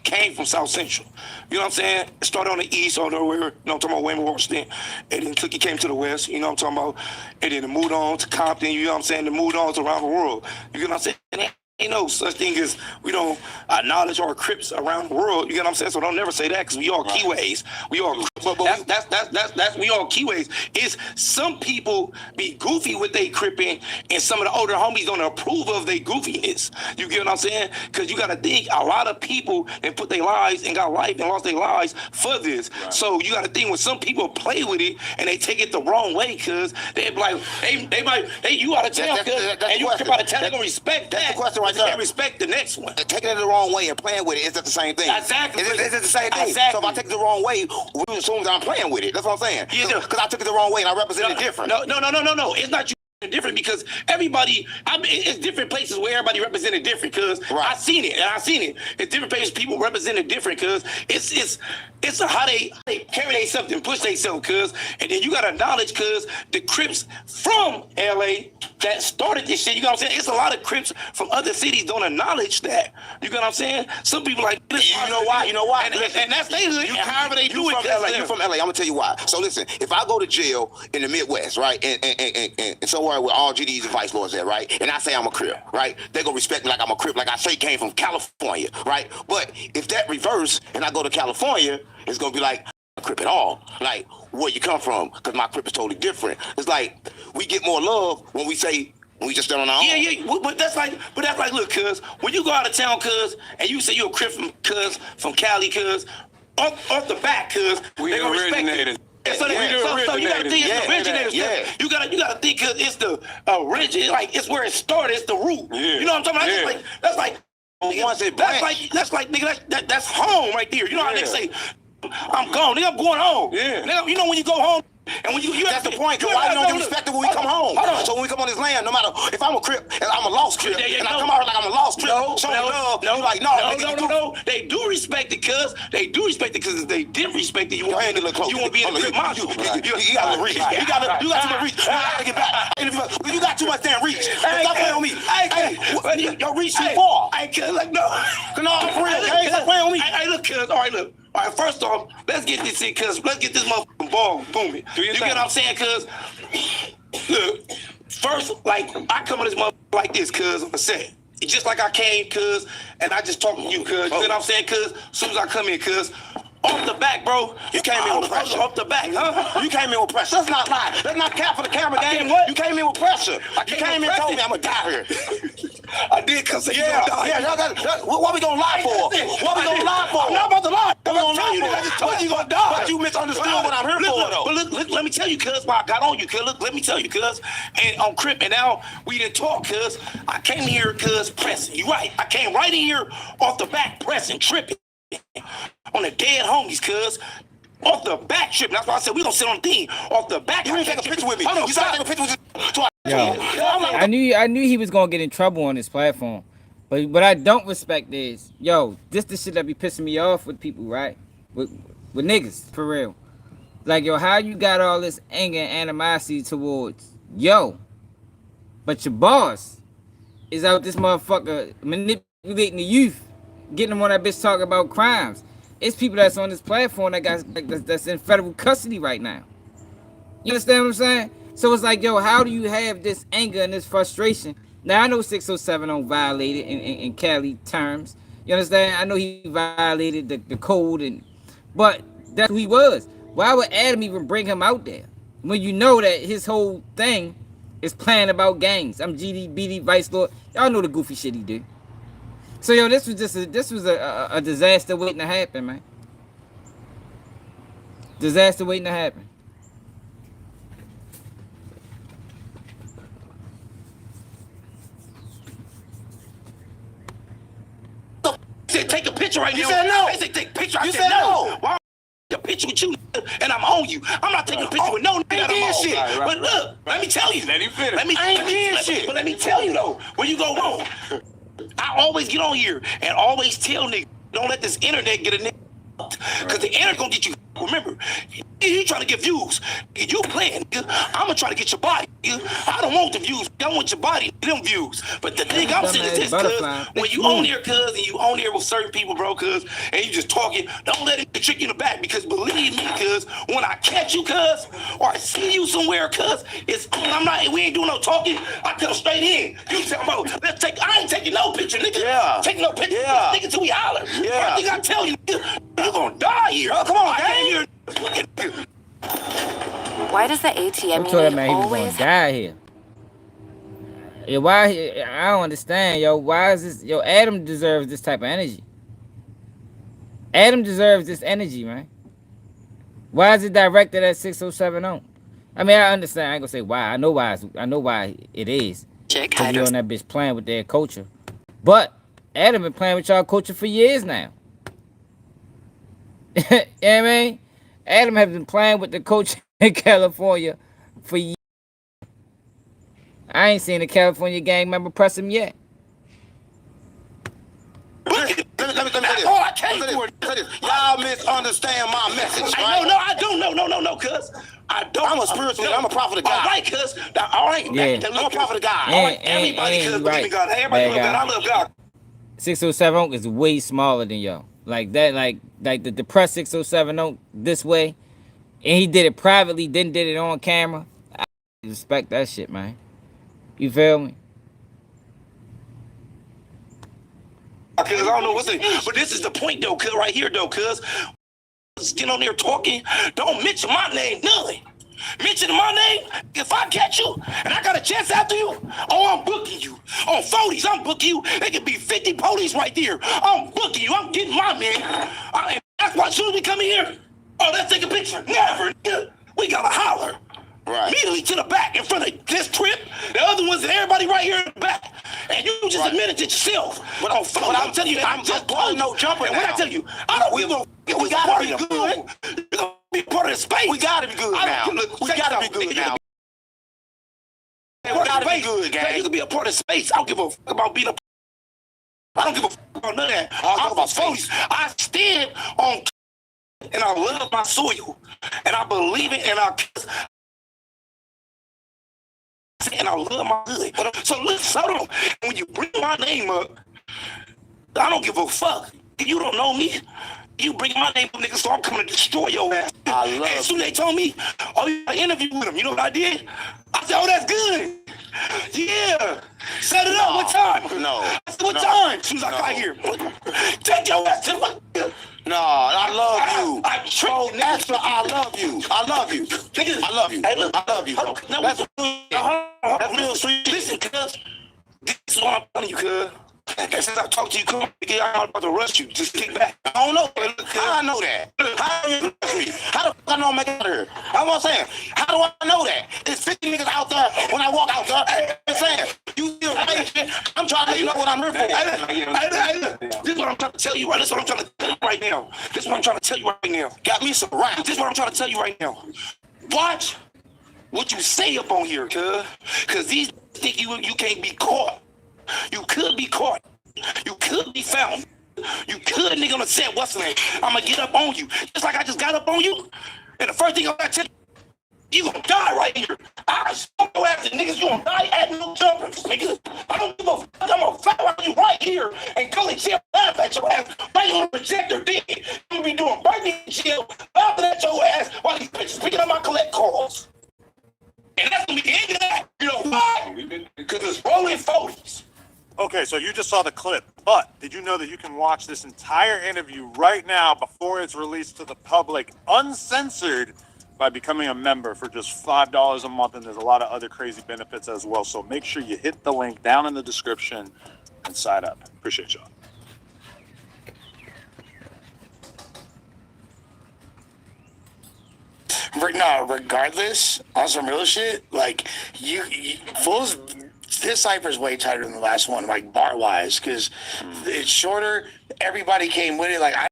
Speaker 3: came from South Central. You know what I'm saying? It started on the east, all the way, you know what I'm talking about, Wayne Washington. And then Cookie came to the west, you know what I'm talking about? And then it moved on to Compton, you know what I'm saying? It moved on to around the world. You know what I'm saying? Ain't no such thing as we don't acknowledge our Crips around the world. You know what I'm saying? So don't never say that because we all Keyways. We all that's we all Keyways. It's some people be goofy with they Cripping, and some of the older homies don't approve of their goofiness. You get what I'm saying? Because you got to think a lot of people that put their lives and got life and lost their lives for this. Right. So you got to think when some people play with it and they take it the wrong way because they be like you out of town and you Crip out of town, they gonna respect that.
Speaker 7: That's the question right there.
Speaker 3: Can't respect the next one.
Speaker 7: Taking it the wrong way and playing with it, is that the same thing?
Speaker 3: Exactly.
Speaker 7: Is it the same thing?
Speaker 3: Exactly.
Speaker 7: So if I take it the wrong way, we assume that I'm playing with it. That's what I'm saying.
Speaker 3: Yeah.
Speaker 7: Because I took it the wrong way and I represented it different.
Speaker 3: No. It's not you different because everybody, it's different places where everybody represented different because I seen it. It's different places people represented different because it's how they carry themselves and push themselves because, and then you got to acknowledge because the Crips from LA that started this shit, you know what I'm saying? It's a lot of Crips from other cities don't acknowledge that. You know what I'm saying? Some people like this.
Speaker 7: You know why?
Speaker 3: And that's they however they do it.
Speaker 7: You from LA. I'm gonna tell you why. So listen, if I go to jail in the Midwest, right, and somewhere where all GDs and vice lords at, right, and I say I'm a Crip, right, they gonna respect me like I'm a Crip, like I say came from California, right? But if that reverse and I go to California, it's gonna be like a Crip at all. Like where you come from, because my Crip is totally different. It's like we get more love when we say. We just stand on our own.
Speaker 3: Yeah. But that's like, look, cuz when you go out of town, cuz, and you say you're a Crip from Cali, cuz, off the back, cuz, they gonna respect it. So you gotta think it's the originators. Yeah. You gotta think cuz it's the origin, like it's where it started, it's the root. Yeah. You know what I'm talking about? That's like nigga, that's home right there. You know how niggas say, I'm gone, nigga, I'm going home. Yeah. Nigga, you know when you go home. And when you
Speaker 7: that's the point, why you don't get respected when we come home. So when we come on this land, no matter if I'm a Crip and I'm a lost Crip, and I come out like I'm a lost Crip,
Speaker 3: no, they do respect it, cuz. They do respect it, cuz if they didn't respect it, you won't be in the Crip module.
Speaker 7: You got to reach. You got too much reach. Get back. You got too much damn reach. Stop playing on me. Hey, your reach too far.
Speaker 3: I can't, like, no.
Speaker 7: No, for real. Stop playing on me.
Speaker 3: Hey, look, cuz. All right, first off, let's get this in, cuz. Let's get this motherfucking ball booming. You get what I'm saying, cuz? Look, first, like, I come on this motherfucker like this, cuz, on the set. Just like I came, cuz, and I just talking to you, cuz. You know what I'm saying, cuz? As soon as I come in, cuz,
Speaker 9: Off the back, bro. You came in with pressure. Off the back, huh? You came in with pressure. Let's not lie. Let's not cap for the camera game. What? You came in with pressure. You came in and told me I'm gonna die here. I did because you gonna die. Yeah, what we gonna lie for? What we gonna lie for? I'm not about to lie. What we gonna lie for? I just told you gonna die. But you misunderstood what I'm here for, though. But look, let me tell you, cuz, why I got on you, cuz. Look, let me tell you, cuz. And on Crip, and now we didn't talk, cuz. I came here, cuz, pressing. You right. I came right in here off the back, pressing, tripping. On the dead homies, cuz. Off the back trip. That's why I said we gonna sit on the thing. Off the back. You ain't take a picture with me. Hold on. You said take a picture with you.
Speaker 1: I knew he was gonna get in trouble on this platform. But what I don't respect is, yo, this the shit that be pissing me off with people, right? With niggas, for real. Like, yo, how you got all this anger and animosity towards yo, but your boss is out this motherfucker manipulating the youth, getting them on that bitch talking about crimes. It's people that's on this platform that's in federal custody right now. You understand what I'm saying? So it's like, yo, how do you have this anger and this frustration? Now, I know 607 don't violate it in Cali terms. You understand? I know he violated the code, but that's who he was. Why would Adam even bring him out there when you know that his whole thing is playing about gangs? I'm GD, BD, Vice Lord. Y'all know the goofy shit he did. So, yo, this was a disaster waiting to happen, man. Disaster waiting to happen.
Speaker 9: Said take a picture right now. You said no. I said take a picture. I said no. Why a picture with you and I'm on you? I'm not taking a picture with no nigga. I'm shit. Right. But look, let me tell you. Let me tell you though, where you go wrong. I always get on here and always tell niggas, don't let this internet get a nigga. Cause the internet gonna get you. Remember, you trying to get views. You playing, nigga. I'm gonna try to get your body, nigga. I don't want the views. I want your body, them views. But the thing I'm saying is this, cuz, when you on here, cuz, and you on here with certain people, bro, cuz, and you just talking, don't let it trick you in the back. Because believe me, cuz, when I catch you, cuz, or I see you somewhere, cuz, we ain't doing no talking. I come straight in. You say, bro, I ain't taking no picture, nigga. Yeah. Taking no picture, nigga, till we holler. Yeah. I think I tell you, nigga, you're gonna die here. Oh, come on, gang.
Speaker 4: Why does the ATM
Speaker 1: I'm telling man he was gonna die here. Yeah, why? I don't understand, yo. Why is this? Yo, Adam deserves this type of energy. Adam deserves this energy, man. Why is it directed at 607 on? I mean, I understand. I ain't gonna say why. I know why. I know why it is. Because you on that bitch playing with their culture. But Adam been playing with y'all culture for years now. You know what I mean? Adam has been playing with the coach in California for years. I ain't seen a California gang member press him yet.
Speaker 9: Let me say this. Oh, I can't do it. Y'all misunderstand my message, right? No, I don't. No, cuz. I don't. I'm a spiritual. I'm a prophet of God. All right, cuz. All right. Yeah. I'm a prophet of God. All right. Everybody, cuz, believe in God. Everybody love God. I love God.
Speaker 1: 607 is way smaller than y'all. Like that, like the press 607 this way, and he did it privately, then did it on camera. I respect that shit, man. You feel me?
Speaker 9: Cause I don't know what's it, but this is the point though, cuz right here though, cuz get on there talking, don't mention my name, nothing. Mention my name, if I catch you and I got a chance after you, oh, I'm booking you. On 40s, I'm booking you. There could be 50 police right there. I'm booking you. I'm getting my man. That's why as soon as we come in here, oh, let's take a picture. Never. We got to holler. Right. Immediately to the back in front of this trip. The other ones, everybody right here in the back. And you just admitted to yourself. But on phone, I'm telling you, I'm just blowing no jumper. And when I tell you, I don't give a we got to be good. You're going to be part of the space. We got to be good now. We got to be good now. We got to be good, gang. You can be a part of space. I don't give a fuck about being I don't give a fuck about none of that. I'm about space. I stand on and I love my soil. And I believe it and I love my hood. So listen, hold on. When you bring my name up, I don't give a fuck. You don't know me. You bring my name up, nigga, so I'm coming to destroy your ass. I love it. As soon as they told me, oh, you got an interview with him, you know what I did? I said, oh, that's good. Yeah. Set it up. What time? No. I said, what time? As soon as I got here. Take your ass to the No, I love you. That's what I love you. I love you. I love you. Hey, look, I love you. That's real sweet. Listen, cuz. This is what I'm telling you, cuz. Since I talked to you, cuz, I'm about to rush you. Just kick back. I don't know. How I know that? How do you rush me? How the fuck I know I'm making it here? That's what I'm saying. How do I know that? There's 50 niggas out there when I walk out there. I'm saying, you feel right? I'm trying to let you know what I'm here for. This is what I'm trying to tell you. This is what I'm trying to tell you right now. This is what I'm trying to tell you right now. Got me some rap. This is what I'm trying to tell you right now. Watch what you say up on here, cuz. Because these think you can't be caught. You could be caught. You could be found. You could, nigga, on the set, what's the name? I'm gonna get up on you. Just like I just got up on you. And the first thing I'm gonna tell you gonna die right here. I smoke your ass and niggas, you gonna die at no jumpers, nigga. I don't give a fuck. I'm gonna foul you right here and go and chill laugh at your ass. Right on the projector, dick. You gonna be doing birthday chill, laughing at your ass while these bitches picking up my collect calls. And that's gonna be the end of that. You know why? Because it's rolling 40s.
Speaker 10: Okay, so you just saw the clip, but did you know that you can watch this entire interview right now before it's released to the public, uncensored, by becoming a member for just $5 a month, and there's a lot of other crazy benefits as well. So make sure you hit the link down in the description and sign up. Appreciate y'all.
Speaker 9: No, regardless, on some real shit, like you fools. This Cipher's way tighter than the last one, like bar wise, because it's shorter. Everybody came with it. Like I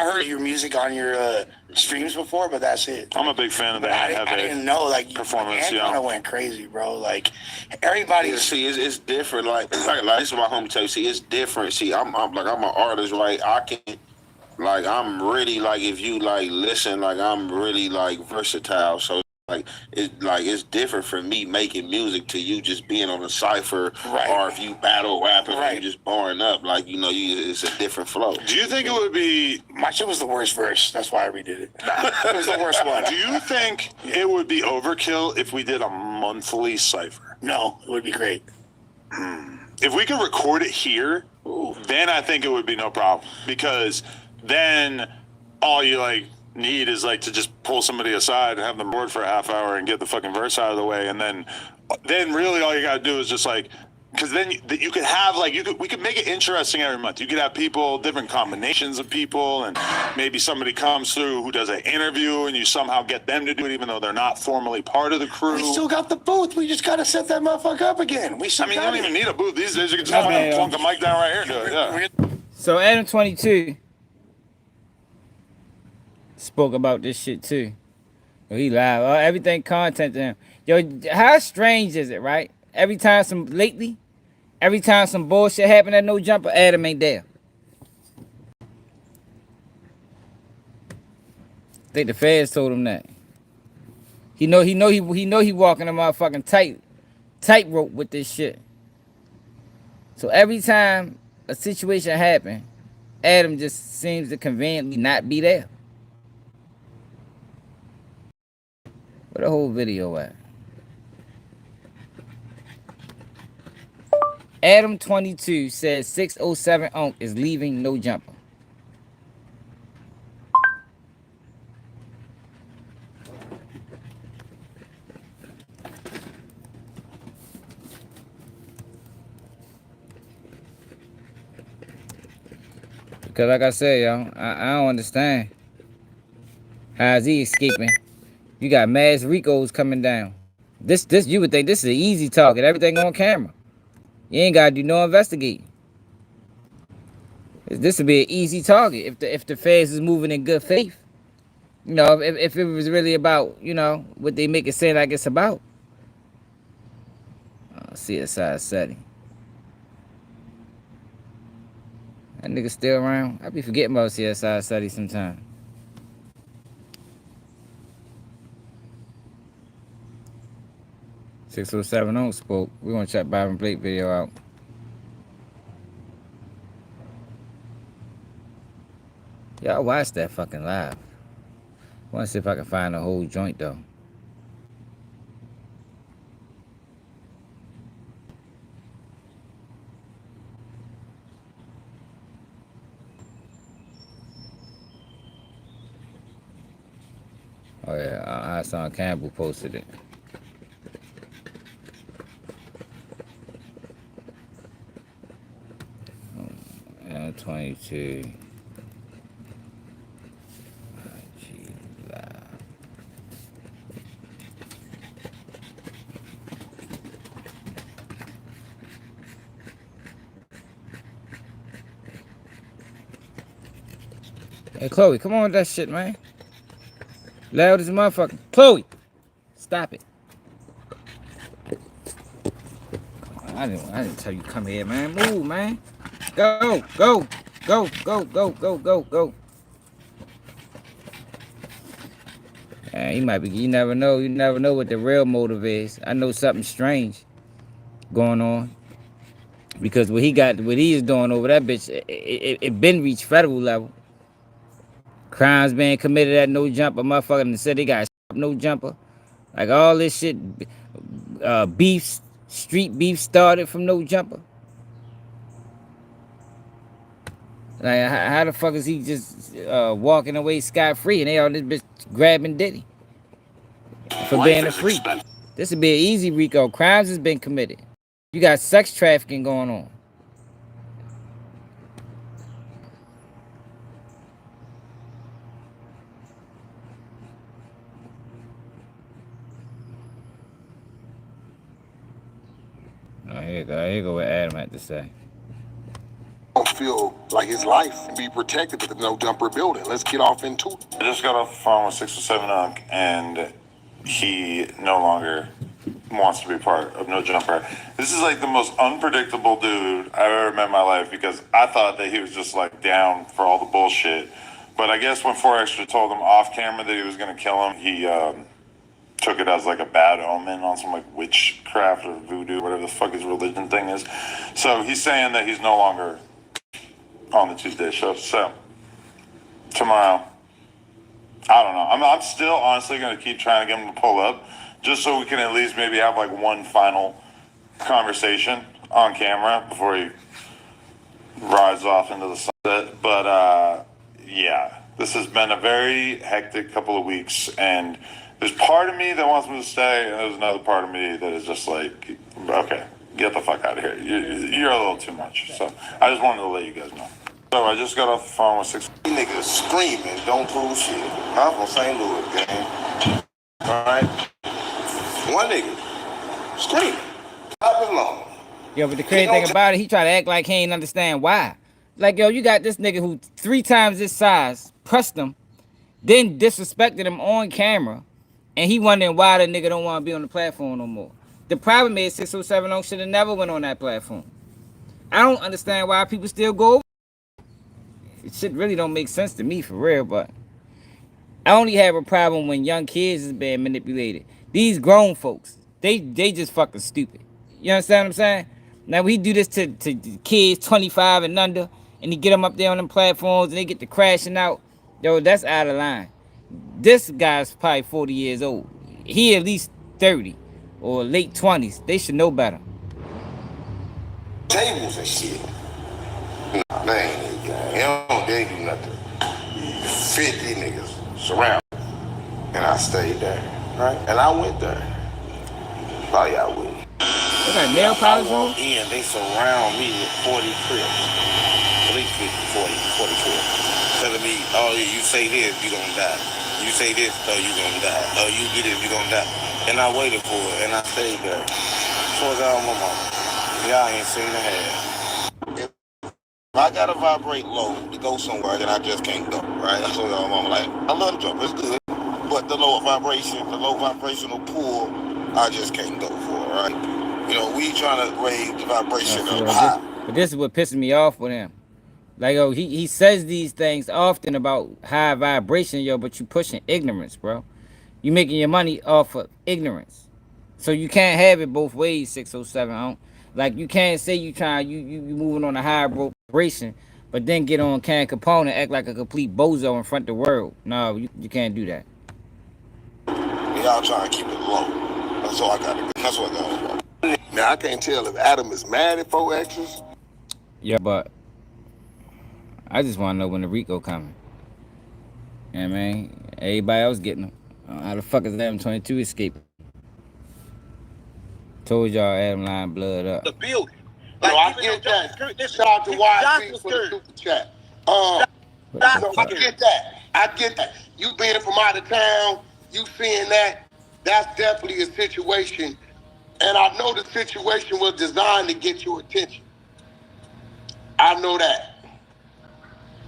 Speaker 9: heard your music on your streams before, but that's it.
Speaker 10: I'm a big fan of that.
Speaker 9: I didn't know, like,
Speaker 10: performance.
Speaker 9: Yeah, kind of went crazy, bro. Like everybody.
Speaker 7: Yeah, see, it's different. Like this is my homie tell you. See, it's different. See, I'm an artist, right? I can. Like I'm really like if you like listen, like I'm really like versatile. So it's different from me making music to you just being on a cipher, right? Or if you battle rapping, right? You just barring up, like it's a different flow.
Speaker 10: Do you think it would be?
Speaker 9: My shit was the worst verse. That's why I redid it. It was the worst one.
Speaker 10: Do you think it would be overkill if we did a monthly cipher?
Speaker 9: No, it would be great.
Speaker 10: If we could record it here, then I think it would be no problem, because then all you need is to just pull somebody aside and have them board for a half hour and get the fucking verse out of the way, and then really all you gotta do is just because then you could have we could make it interesting every month. You could have people, different combinations of people, and maybe somebody comes through who does an interview and you somehow get them to do it even though they're not formally part of the crew.
Speaker 9: We still got the booth. We just gotta set that motherfucker up again. You
Speaker 10: don't even need a booth these days. You can just plunk a mic down right here and do it. Yeah.
Speaker 1: So ADAM22 spoke about this shit too. He live. Everything content to him. Yo, how strange is it, right? Every time some bullshit happen at No Jumper, Adam ain't there. I think the feds told him that. He walking a motherfucking tightrope with this shit. So every time a situation happen, Adam just seems to conveniently not be there. Where the whole video at? ADAM22 says 607 Onk is leaving No Jumper. Because like I said, y'all, I don't understand. How is he escaping? You got mass Ricos coming down. This you would think this is an easy target. Everything on camera. You ain't gotta do no investigating. This would be an easy target if the feds is moving in good faith. If it was really about, what they make it seem like it's about. CSI setting. That nigga still around. I be forgetting about CSI setting sometimes. .607 on spoke. We're gonna check Byron Blake video out. Y'all watch that fucking live. I wanna see if I can find the whole joint though. Oh yeah, Arson Campbell posted it. ADAM22. Hey Chloe, come on with that shit, man. Loud as a motherfucker. Chloe, stop it. I didn't tell you to come here, man. Move, man. Go. He might be. You never know. You never know what the real motive is. I know something strange going on because what he is doing over that bitch, it been reached federal level. Crimes being committed at No Jumper, motherfucker, and said they got No Jumper. Like all this shit, beef, street beef started from No Jumper. Like how the fuck is he just walking away scot-free and they all this bitch grabbing Diddy for being a freak? This would be an easy Rico. Crimes has been committed. You got sex trafficking going on. Oh, here you go what Adam had to say.
Speaker 11: Don't feel like his life can be protected with the No Jumper building. Let's get off into it.
Speaker 10: I just got off the phone with 607 Unc, and he no longer wants to be part of No Jumper. This is like the most unpredictable dude I've ever met in my life because I thought that he was just like down for all the bullshit. But I guess when 4 Extra told him off camera that he was going to kill him, he took it as like a bad omen on some like witchcraft or voodoo, whatever the fuck his religion thing is. So he's saying that he's no longer on the Tuesday show. So tomorrow, I don't know. I'm still honestly going to keep trying to get him to pull up just so we can at least maybe have like one final conversation on camera before he rides off into the sunset. But yeah, this has been a very hectic couple of weeks, and there's part of me that wants him to stay, and there's another part of me that is just like, okay, get the fuck out of here. You're a little too much. So I just wanted to let you guys know. So I just got off the phone with 6.
Speaker 11: Niggas screaming, don't prove shit. I'm from St. Louis, gang. Alright? One nigga screaming. Top and long.
Speaker 1: Yo, but the crazy thing about it, he try to act like he ain't understand why. Like, yo, you got this nigga who 3 times his size, pressed him, then disrespected him on camera, and he wondering why the nigga don't want to be on the platform no more. The problem is 607 should have never went on that platform. I don't understand why people still go over. It shit really don't make sense to me for real, but I only have a problem when young kids is being manipulated. These grown folks, they just fucking stupid. You understand what I'm saying? Now we do this to kids 25 and under, and they get them up there on them platforms and they get to crashing out. Yo, that's out of line. This guy's probably 40 years old. He at least 30 or late 20s. They should know better.
Speaker 11: Tables and shit. Nah, they ain't they do nothing. 50 niggas surround me. And I stayed there, right? And I went there. Probably I wouldn't.
Speaker 1: They got nail polish on?
Speaker 11: In, they surround me with 40 trips. At least 50, 40 trips. Telling me, oh, you say this, you gonna die. You say this, oh, you gonna die. Oh, you get it, you gonna die. And I waited for it, and I stayed there. So I got on my mama. Y'all ain't seen the half. If I gotta vibrate low to go somewhere, then I just can't go, right? I told y'all mama, like, I love the jump, it's good. But the low vibrational pull, I just can't go for, right? You know, we trying to raise the vibration up high.
Speaker 1: But this is what pisses me off with him. Like, yo, he says these things often about high vibration, yo, but you pushing ignorance, bro. You making your money off of ignorance. So you can't have it both ways, 607. Like, you can't say you moving on a high vibration, but then get on Can Capone and act like a complete bozo in front of the world. No, you can't do that.
Speaker 11: Y'all trying to keep it low. That's all I got to do. That's what I got to do. Now, I can't tell if Adam is mad at 4 X's.
Speaker 1: Yeah, but I just want to know when the Rico coming. You know what I mean? Everybody else getting them. How the fuck is ADAM22 escaping? Told y'all Adam line blood up.
Speaker 11: The building.
Speaker 9: Like, no, I get that. Shout out to YC for the super chat. So I get that. I get that. You being from out of town, you seeing that, that's definitely a situation. And I know the situation was designed to get your attention. I know that.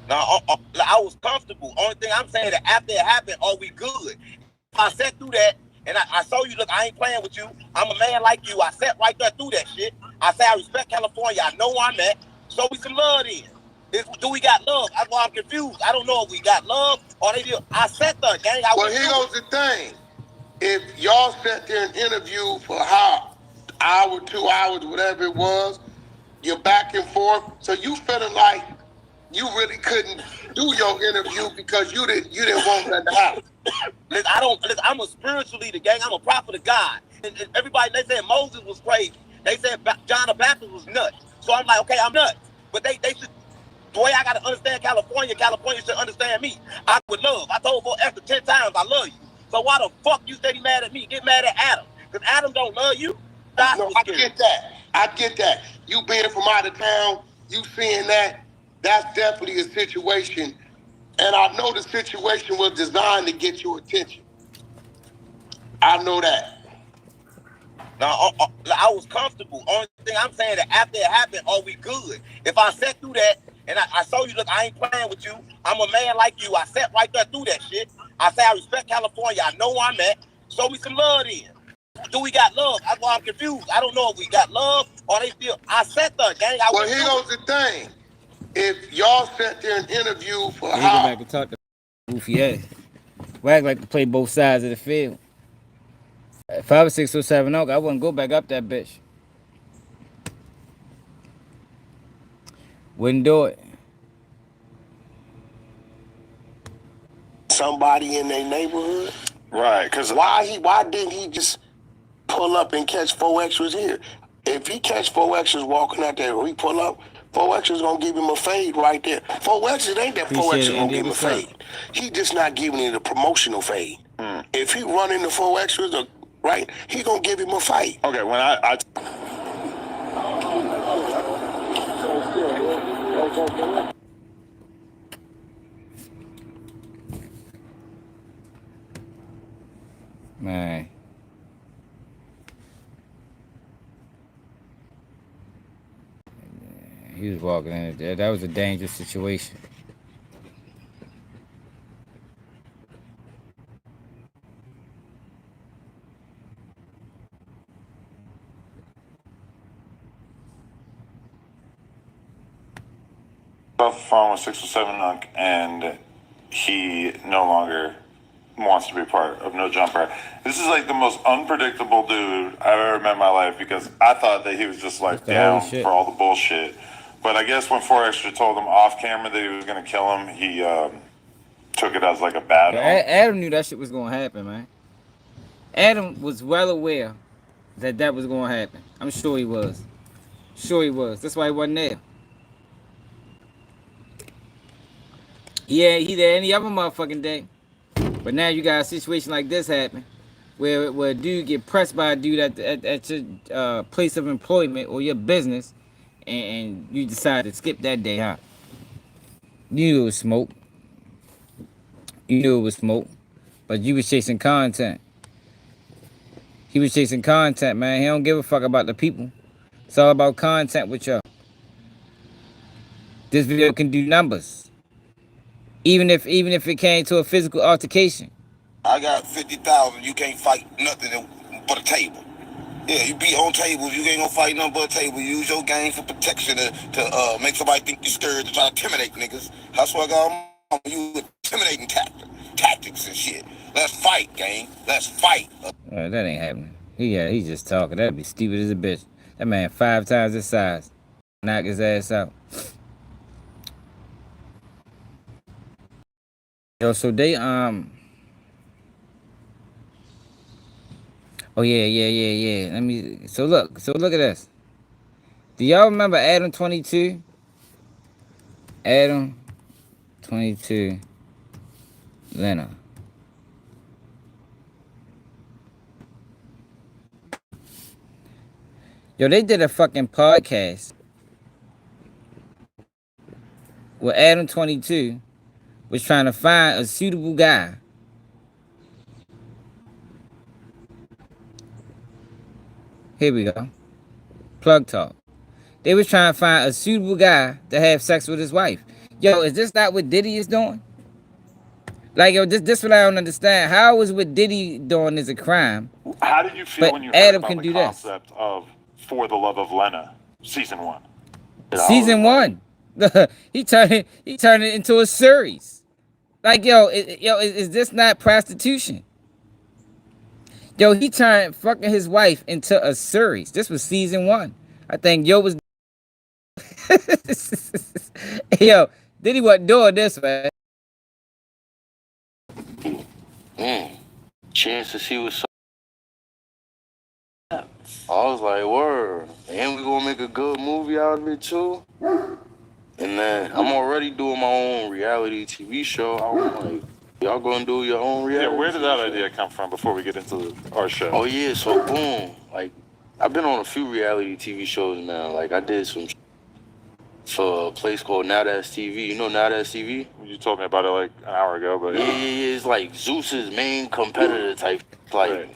Speaker 11: Now, I was comfortable. Only thing I'm saying that after it happened, are we good? If I sat through that and I saw you, look, I ain't playing with you. I'm a man like you. I sat right there through that shit. I say I respect California. I know where I'm at. Show me some love then. Do we got love? That's why I'm confused. I don't know if we got love or they do. I sat there, gang.
Speaker 9: Well, here goes the thing. If y'all sat there and interviewed for how hour, 2 hours, whatever it was, you're back and forth. So you feeling like you really couldn't do your interview because you didn't want that to happen.
Speaker 11: Listen, I'm a spiritual leader, gang. I'm a prophet of God. And everybody, they said Moses was crazy. They said John the Baptist was nuts. So I'm like, okay, I'm nuts. But they should, the way I got to understand California should understand me. I would love. I told Esther 10 times, I love you. So why the fuck you steady mad at me? Get mad at Adam. Because Adam don't love you.
Speaker 9: No, I get that. I get that. You being from out of town, you seeing that, that's definitely a situation. And I know the situation was designed to get your attention. I know that.
Speaker 11: Now, I was comfortable. Only thing I'm saying that after it happened, are we good? If I sat through that and I saw you, look, I ain't playing with you. I'm a man like you. I sat right there through that shit. I say I respect California. I know where I'm at. Show me some love then. Do we got love? That's why I'm confused. I don't know if we got love or they still. I sat there, gang.
Speaker 9: Well, here goes the thing. If y'all sat there and interviewed for
Speaker 1: Go back and talk to goofy ass. We act like to play both sides of the field. If I was 607 Oak, I wouldn't go back up that bitch. Wouldn't do it.
Speaker 9: Somebody in their neighborhood?
Speaker 10: Right, because
Speaker 9: why didn't he just pull up and catch 4 extras here? If he catch 4 extras walking out there, or he pull up, 4 extras gonna give him a fade right there. 4 extras ain't that 4 extras gonna give him a fade. He just not giving him the promotional fade. If he running the 4 extras, right, he gonna give him a fight.
Speaker 10: Okay, when I
Speaker 1: Man. He was walking in there. That was a dangerous situation.
Speaker 10: off the phone with 607 Unk, and he no longer wants to be part of No Jumper. This is like the most unpredictable dude I've ever met in my life, because I thought that he was just like down for all the bullshit. But I guess when 4 Extra told him off camera that he was going to kill him, he took it as like a bad one.
Speaker 1: Adam knew that shit was going to happen, man. Adam was well aware that that was going to happen. I'm sure he was. Sure he was. That's why he wasn't there. Yeah, he there any other motherfucking day. But now you got a situation like this happen, where a dude get pressed by a dude at your place of employment or your business, and you decide to skip that day, huh? You knew it was smoke. You knew it was smoke, but you was chasing content. He was chasing content, man. He don't give a fuck about the people. It's all about content with y'all. This video can do numbers. Even if it came to a physical altercation.
Speaker 11: I got 50,000. You can't fight nothing but a table. Yeah, you be on tables. You ain't gonna fight nothing but a table. Use your game for protection to make somebody think you're scared to try to intimidate niggas. That's why I got you intimidating tactics and shit. Let's fight, gang. Let's fight.
Speaker 1: That ain't happening. He's just talking. That'd be stupid as a bitch. That man 5 times his size. Knock his ass out. Yo, so they oh yeah. Let me so look at this. Do y'all remember ADAM22? ADAM22 Lena. Yo, they did a fucking podcast where ADAM22 was trying to find a suitable guy. Here we go. Plug talk. They was trying to find a suitable guy to have sex with his wife. Yo, is this not what Diddy is doing? Like, yo, this what I don't understand. How is what Diddy doing is a crime?
Speaker 10: How did you feel when you heard
Speaker 1: Adam
Speaker 10: about
Speaker 1: can
Speaker 10: the
Speaker 1: do this?
Speaker 10: concept of For the Love of Lena, season 1?
Speaker 1: Season 1. he turned it into a series. Like, yo, is this not prostitution? Yo, he turned fucking his wife into a series. This was season 1. I think yo was yo, Diddy wasn't doing this, man.
Speaker 11: Chance to see what's up. I was like, word. And we gonna make a good movie out of it too. And then I'm already doing my own reality TV show. I'm like, y'all gonna do your own reality?
Speaker 10: Yeah, where did that idea come from before we get into our show?
Speaker 11: Oh yeah, so boom. Like, I've been on a few reality TV shows now. Like, I did some for a place called Now That's TV. You know Now That's TV?
Speaker 10: You told me about it like an hour ago, but
Speaker 11: yeah. It's like Zeus's main competitor type. Like, right.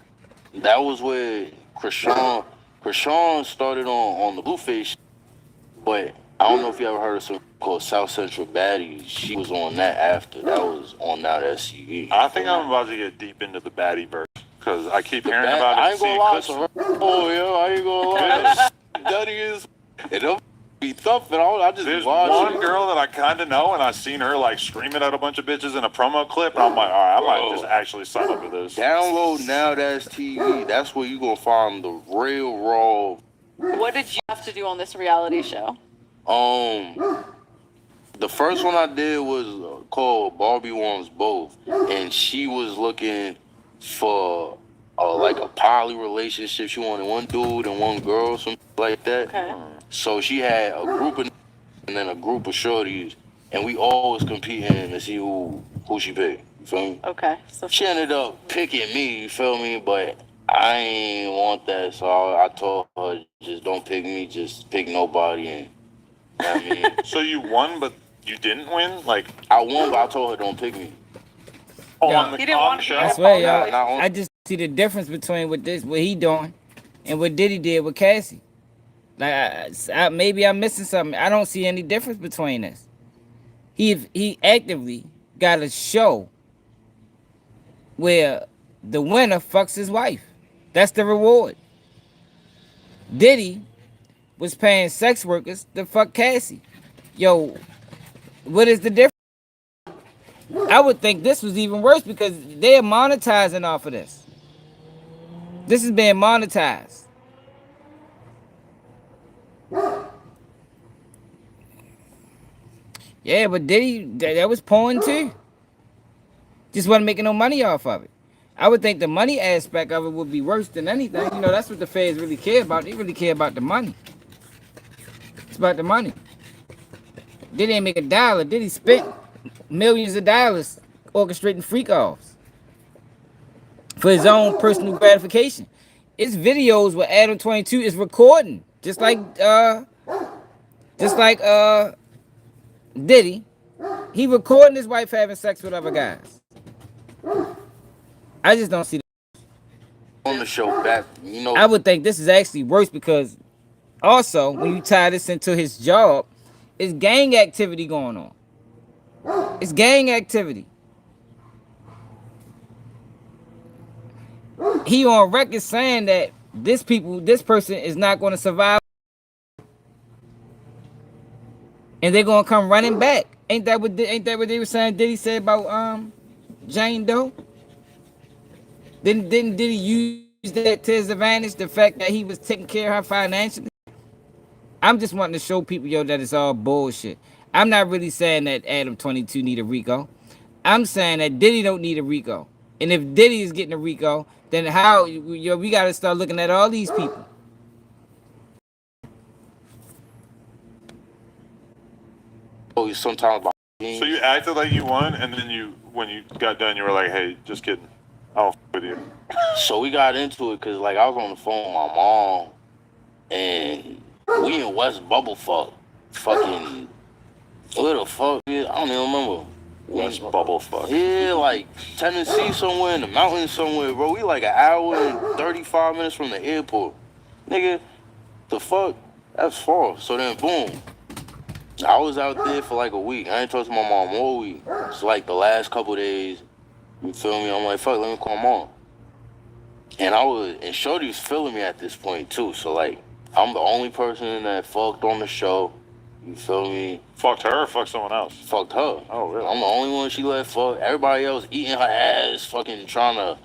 Speaker 11: That was where Krishan started on the Blueface, but I don't know if you ever heard of something called South Central Baddies. She was on that after. That was on Now That's TV.
Speaker 10: I think I'm about to get deep into the baddie verse because I keep hearing about it.
Speaker 11: I ain't gonna lie to her. Oh, yo, I ain't gonna lie. Daddy is. It don't be thumping. I just
Speaker 10: There's
Speaker 11: watch
Speaker 10: one
Speaker 11: it.
Speaker 10: girl that I kind of know, and I seen her like screaming at a bunch of bitches in a promo clip, and I'm like, all right, I might just actually sign up for this.
Speaker 11: Download Now That's TV. That's where you gonna find the real raw.
Speaker 12: What did you have to do on this reality show?
Speaker 11: The first one I did was called Barbie Wants Both, and she was looking for like a poly relationship. She wanted one dude and one girl, something like that.
Speaker 12: Okay.
Speaker 11: So she had a group of and then a group of shorties, and we always competing to see who she picked. You feel me?
Speaker 12: Okay. So
Speaker 11: she ended up picking me. You feel me? But I ain't want that, so I told her, just don't pick me, just pick nobody. And I mean,
Speaker 10: so you won, but you didn't win. Like
Speaker 11: I won, but I told her don't pick me.
Speaker 10: On the show.
Speaker 1: I swear, y'all. I just see the difference between what he doing and what Diddy did with Cassie. Like, maybe I'm missing something. I don't see any difference between this. He actively got a show where the winner fucks his wife. That's the reward. Diddy was paying sex workers to fuck Cassie. Yo, what is the difference? I would think this was even worse because they're monetizing off of this. This is being monetized. Yeah, but Diddy, that was porn too. Just wasn't making no money off of it. I would think the money aspect of it would be worse than anything. You know, that's what the feds really care about. They really care about the money. It's about the money. Diddy ain't make a dollar. Diddy spent millions of dollars orchestrating freak-offs for his own personal gratification. It's videos where ADAM22 is recording, just like Diddy. He recording his wife having sex with other guys. I just don't see that.
Speaker 11: On the show back, you know.
Speaker 1: I would think this is actually worse because also when you tie this into his job, it's gang activity going on. It's gang activity. He on record saying that this person is not going to survive, and they're gonna come running back. Ain't that what they were saying? Diddy said about Jane Doe? Did he use that to his advantage? The fact that he was taking care of her financially. I'm just wanting to show people, yo, that it's all bullshit. I'm not really saying that ADAM22 need a Rico. I'm saying that Diddy don't need a Rico. And if Diddy is getting a Rico, then how, yo, we got to start looking at all these people.
Speaker 11: Oh, sometimes about.
Speaker 10: So you acted like you won, and then when you got done, you were like, "Hey, just kidding, I'll f with you."
Speaker 11: So we got into it because, like, I was on the phone with my mom,
Speaker 13: and we in West Bubblefuck. Fucking, where the fuck is, I don't even remember.
Speaker 10: West Bubblefuck.
Speaker 13: Yeah, like Tennessee somewhere in the mountains somewhere, bro. We like an hour and 35 minutes from the airport. Nigga, the fuck? That's far. So then, boom. I was out there for like a week. I ain't talked to my mom all week. It's like the last couple days. You feel me? I'm like, fuck, let me call mom. And Shorty was feeling me at this point too. So like, I'm the only person that fucked on the show. You feel me?
Speaker 10: Fucked her or fucked someone else?
Speaker 13: Fucked her.
Speaker 10: Oh, really?
Speaker 13: I'm the only one she let fuck. Everybody else eating her ass, fucking trying to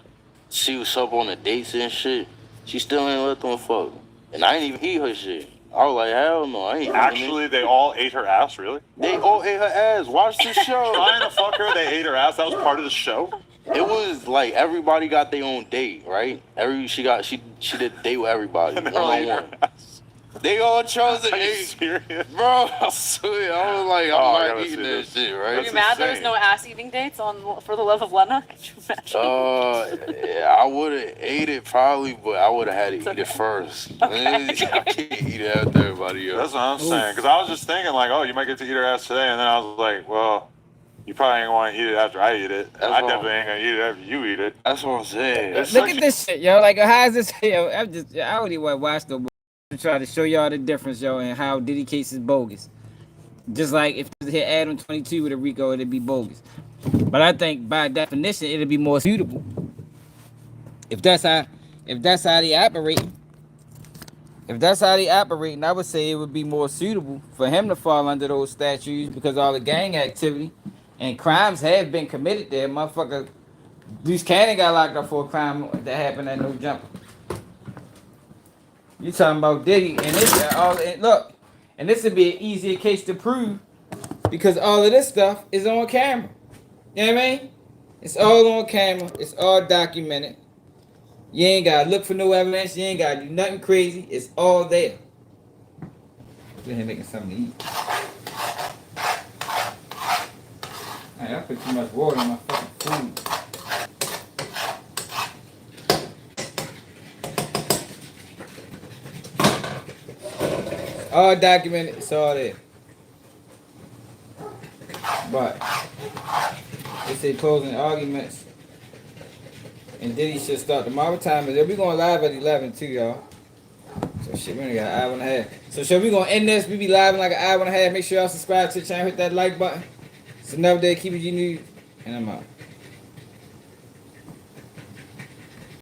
Speaker 13: see what's up on the dates and shit. She still ain't let them fuck. And I ain't even eat her shit. I was like, hell no, I ain't
Speaker 10: Actually, they all ate her ass, really?
Speaker 13: They all ate her ass. Watch the show.
Speaker 10: Trying to fuck her, they ate her ass. That was part of the show?
Speaker 13: It was like everybody got their own date, right? She did a date with everybody.
Speaker 10: And they all ate her ass.
Speaker 13: They all chose it.
Speaker 10: Are you serious?
Speaker 13: Bro, I swear, I was like, I'm not eating that shit, right?
Speaker 12: Are you mad there was no ass eating dates on For the Love of Lena? Could you imagine?
Speaker 13: Yeah, I would have ate it probably, but I would have had to eat it first.
Speaker 12: Okay.
Speaker 13: I can't eat it after everybody else.
Speaker 10: That's what I'm saying. Because I was just thinking, like, oh, you might get to eat her ass today. And then I was like, well, you probably ain't going to eat it after I eat it. I definitely ain't going to eat it after you eat it.
Speaker 13: That's what I'm saying.
Speaker 1: Look at this shit, yo. Like, how is this? Yo, I don't even want to watch no more. To try to show y'all the difference, yo, and how Diddy case is bogus. Just like if you hit ADAM22 with a Rico, it'd be bogus. But I think by definition, it'd be more suitable. If that's how they operate. If that's how they operate, I would say it would be more suitable for him to fall under those statutes because all the gang activity and crimes have been committed there. Motherfucker, Deuce Cannon got locked up for a crime that happened at No Jumper. You talking about Diddy, and this look, and this would be an easier case to prove because all of this stuff is on camera. You know what I mean? It's all on camera. It's all documented. You ain't gotta look for no evidence. You ain't gotta do nothing crazy. It's all there. Go ahead making something to eat. Hey, I put too much water in my fucking food. All documented, it's all there. But they say closing arguments. And Diddy should start tomorrow time. We're going live at 11 too, y'all. So shit, we only got an hour and a half. So shit, we gonna end this. We be live in like an hour and a half. Make sure y'all subscribe to the channel, hit that like button. It's another day, keep it you need. And I'm out.